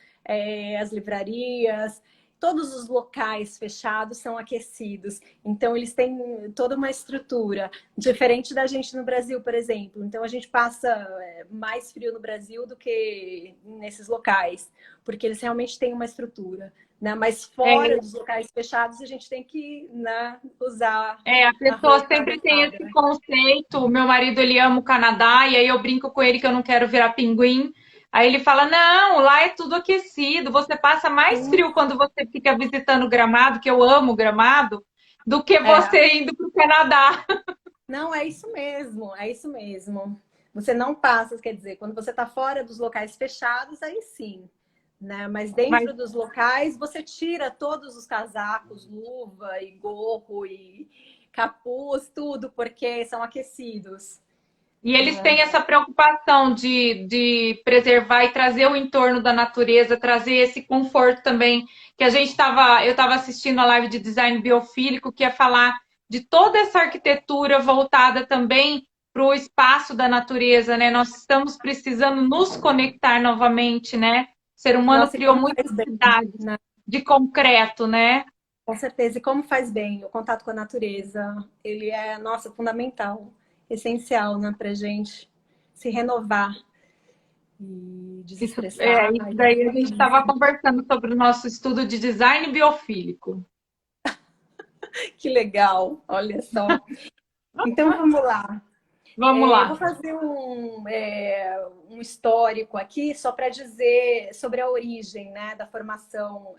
as livrarias, todos os locais fechados são aquecidos. Então, eles têm toda uma estrutura, diferente da gente no Brasil, por exemplo. Então, a gente passa mais frio no Brasil do que nesses locais, porque eles realmente têm uma estrutura. Né? Mas fora É, dos locais fechados, a gente tem que, né, usar a a pessoa roupa sempre tem adequada. esse conceito. O meu marido, ele ama o Canadá, e aí eu brinco com ele que eu não quero virar pinguim. Aí ele fala: não, lá é tudo aquecido, você passa mais Sim, frio quando você fica visitando Gramado, que eu amo Gramado, do que é. você indo para o Canadá. Não, é isso mesmo, é isso mesmo. Você não passa, quer dizer, quando você está fora dos locais fechados, aí sim, né? Mas Mas dentro dos locais, você tira todos os casacos, luva e gorro e capuz, tudo, porque são aquecidos, E eles né? têm essa preocupação de preservar e trazer o entorno da natureza, trazer esse conforto também, que eu estava assistindo a live de design biofílico, que ia falar de toda essa arquitetura voltada também para o espaço da natureza, né? Nós estamos precisando nos conectar novamente, né? O ser humano Nossa, e criou como muitas faz bem, cidades né? de concreto, né? Com certeza. E como faz bem o contato com a natureza? Ele é, nossa, fundamental, essencial, né, pra gente se renovar e desestressar. Isso É daí a uma gente estava delícia. conversando sobre o nosso estudo de design biofílico. Que legal, olha só. Então vamos lá. Vamos Eu vou lá. fazer um histórico aqui só para dizer sobre a origem, né, da formação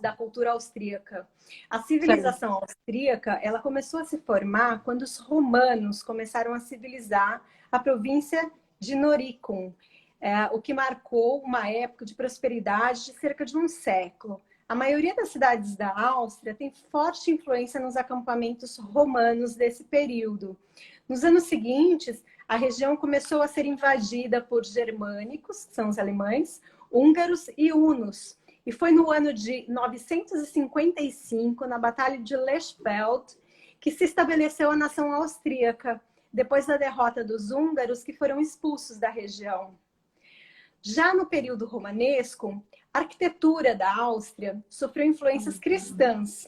da cultura austríaca. A Certo. civilização austríaca, ela começou a se formar quando os romanos começaram a civilizar a província de Noricum, o que marcou uma época de prosperidade de cerca de um século. A maioria das cidades da Áustria tem forte influência nos acampamentos romanos desse período. Nos anos seguintes, a região começou a ser invadida por germânicos, que são os alemães, húngaros e hunos. E foi no ano de 955, na Batalha de Lechfeld, que se estabeleceu a nação austríaca, depois da derrota dos húngaros, que foram expulsos da região. Já no período romanesco, a arquitetura da Áustria sofreu influências cristãs,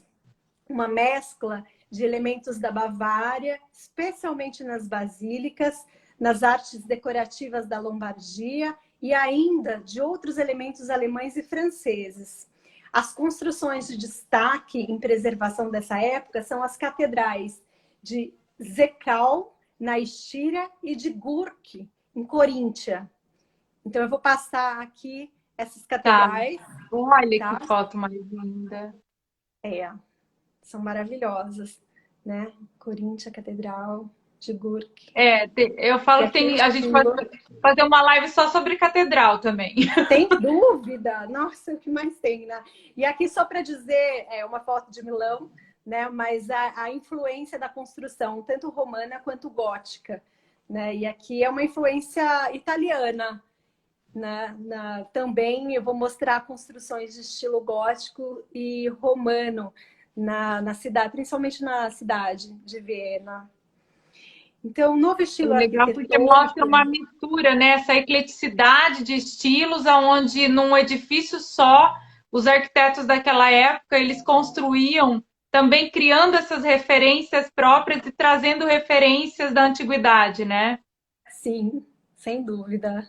uma mescla de elementos da Bavária, especialmente nas basílicas, nas artes decorativas da Lombardia e ainda de outros elementos alemães e franceses. As construções de destaque em preservação dessa época são as catedrais de Zeccal, na Estíria, e de Gurk, em Coríntia. Então, eu vou passar aqui essas Tá. catedrais, Olha que tá? foto mais linda. É, são maravilhosas, né? Coríntia, Catedral de Gurk. Eu E falo que aqui em a gente pode cima, fazer uma live só sobre catedral também. tem dúvida? Nossa, o que mais tem, né? E aqui só para dizer, uma foto de Milão, né? Mas a influência da construção, tanto romana quanto gótica, né? E aqui é uma influência italiana, né? Também eu vou mostrar construções de estilo gótico e romano na cidade, principalmente na cidade de Viena. Então, um novo É estilo legal porque mostra arquitetônico, uma mistura, né? Essa ecleticidade de estilos, onde num edifício só, os arquitetos daquela época, eles construíam também criando essas referências próprias e trazendo referências da antiguidade, né? sim, sem dúvida.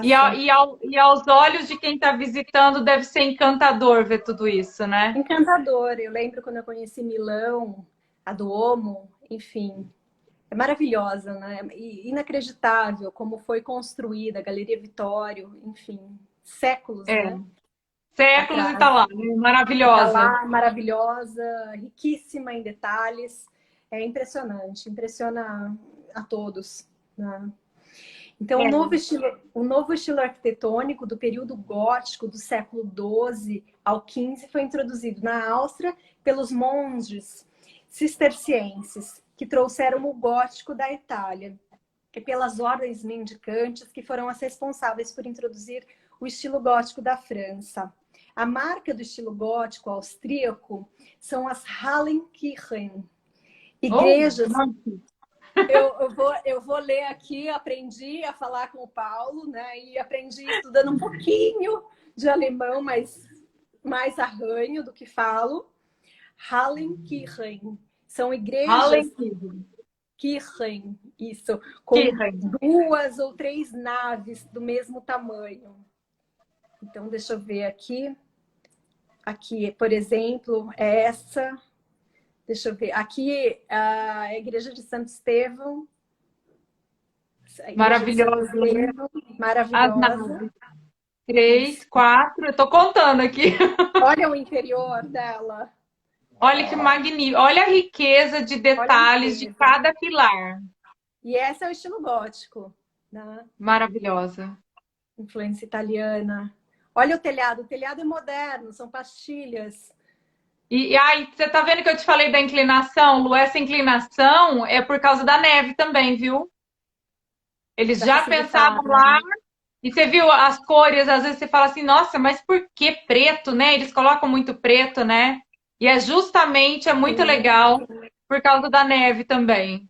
E, Nossa, e aos olhos de quem está visitando, deve ser encantador ver tudo isso, né? encantador. Eu lembro quando eu conheci Milão, a Duomo, enfim, é maravilhosa, né? E inacreditável como foi construída a Galeria Vittório, enfim, séculos, É. né? Séculos e tá atrás. lá, né? Está Maravilhosa. lá, maravilhosa, riquíssima em detalhes. É impressionante, impressiona a todos, né? Então, É. o novo estilo arquitetônico do período gótico do século XII ao XV foi introduzido na Áustria pelos monges cistercienses, que trouxeram o gótico da Itália, e pelas ordens mendicantes, que foram as responsáveis por introduzir o estilo gótico da França. A marca do estilo gótico austríaco são as Hallenkirchen, Oh, igrejas. nossa. Eu vou ler aqui, aprendi a falar com o Paulo, né? E aprendi estudando um pouquinho de alemão, mas mais arranho do que falo. Hallenkirchen. São igrejas Hallenkirchen. Kirchen, isso, com Kirchen. 2 ou 3 naves do mesmo tamanho. Então, deixa eu ver aqui. Aqui, por exemplo, é essa. Deixa eu ver. Aqui, a Igreja de Santo Estevão. A Igreja de Santo Maravilhosa, né? Estevão, As maravilhosa. naves. 3, Isso. 4. Eu tô contando aqui. Olha o interior dela. Olha que magnífico. Olha a riqueza de Olha a detalhes de riqueza. cada pilar. E esse é o estilo gótico, né? Maravilhosa. Influência italiana. Olha o telhado é moderno, são pastilhas. E aí, você tá vendo que eu te falei da inclinação, Lu? Essa inclinação é por causa da neve também, viu? Eles Para já facilitar, pensavam lá, né? e você viu as cores, às vezes você fala assim, nossa, mas por que preto, né? Eles colocam muito preto, né? E é justamente, é muito Sim. legal por causa da neve também.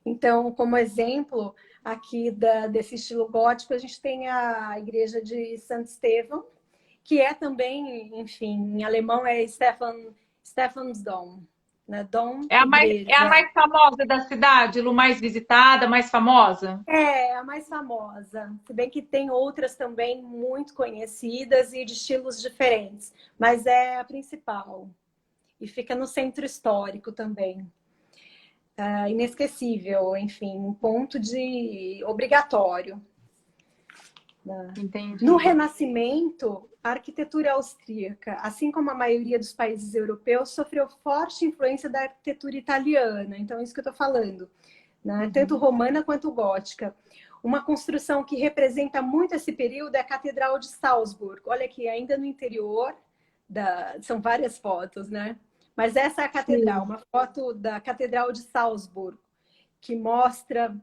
Então, como exemplo aqui desse estilo gótico, a gente tem a igreja de Santo Estevão, que é também, enfim, em alemão é Stephansdom, né? Dom, É a igreja. mais famosa da cidade, Lu, mais visitada, mais famosa. É a mais famosa, se bem que tem outras também muito conhecidas e de estilos diferentes, mas é a principal. E fica no centro histórico também. Inesquecível, enfim, um ponto de obrigatório. No Entendi. Renascimento, a arquitetura austríaca, assim como a maioria dos países europeus, sofreu forte influência da arquitetura italiana. Então, é isso que eu estou falando, né? Tanto romana quanto gótica. Uma construção que representa muito esse período é a Catedral de Salzburgo. Olha aqui, ainda no interior, são várias fotos, né? Mas essa é a catedral, Sim. uma foto da Catedral de Salzburgo, que mostra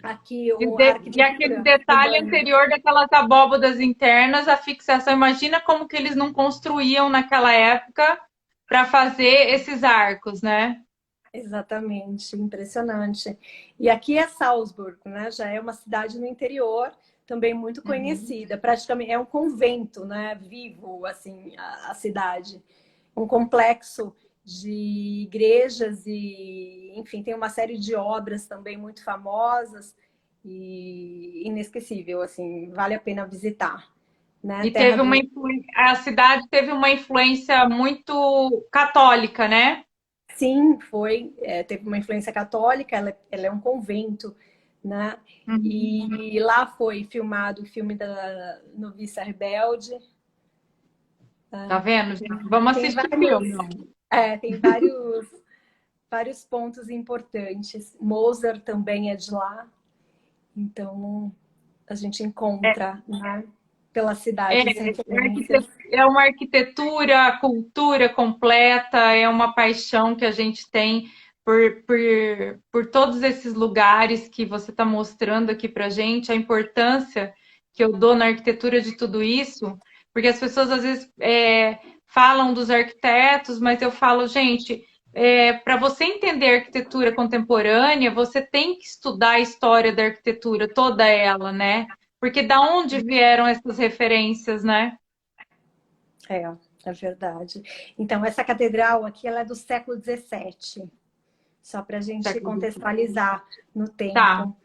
aqui a E aquele arquitetura detalhe romana. anterior daquelas abóbadas internas, a fixação. Imagina como que eles não construíam naquela época para fazer esses arcos, né? Exatamente, impressionante. E aqui é Salzburgo, né? Já é uma cidade no interior, também muito Uhum. conhecida. Praticamente é um convento, né? Vivo, assim, a cidade. Um complexo de igrejas e, enfim, tem uma série de obras também muito famosas e inesquecível, assim, vale a pena visitar, né? E Terra teve do... a cidade teve uma influência muito católica, né? Sim, teve uma influência católica, ela é um convento, né? Uhum. E lá foi filmado o filme da Noviça Rebelde. Tá vendo, gente? Vamos Tem assistir vários, filme. Ó. tem vários pontos importantes. Mozart também é de lá, então a gente encontra, né, pela É, cidade as influências. é uma arquitetura, cultura completa, é uma paixão que a gente tem por todos esses lugares que você está mostrando aqui para gente, a importância que eu dou na arquitetura de tudo isso, porque as pessoas às vezes falam dos arquitetos, mas eu falo, gente, para você entender a arquitetura contemporânea, você tem que estudar a história da arquitetura, toda ela, né? Porque da onde vieram essas referências, né? É, é verdade. Então, essa catedral aqui, ela é do século XVII, só para a gente Século XX. contextualizar no Tá. tempo.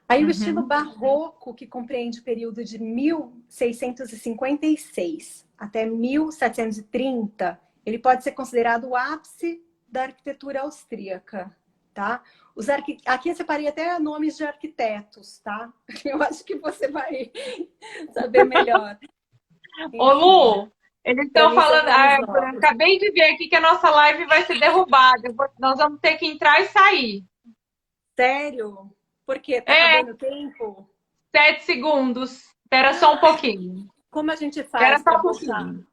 Aí o estilo Uhum. barroco, que compreende o período de 1656 até 1730, ele pode ser considerado o ápice da arquitetura austríaca, tá? Aqui eu separei até nomes de arquitetos, tá? Eu acho que você vai saber melhor. Ô, Enfim, Lu, eles para estão mim são falando. nomes Eu novos. acabei de ver aqui que a nossa live vai ser derrubada. Nós vamos ter que entrar e sair. Sério? Por quê? Tá É, acabando o tempo? 7 segundos. Espera só um pouquinho. Como a gente Espera faz só para um voltar? pouquinho.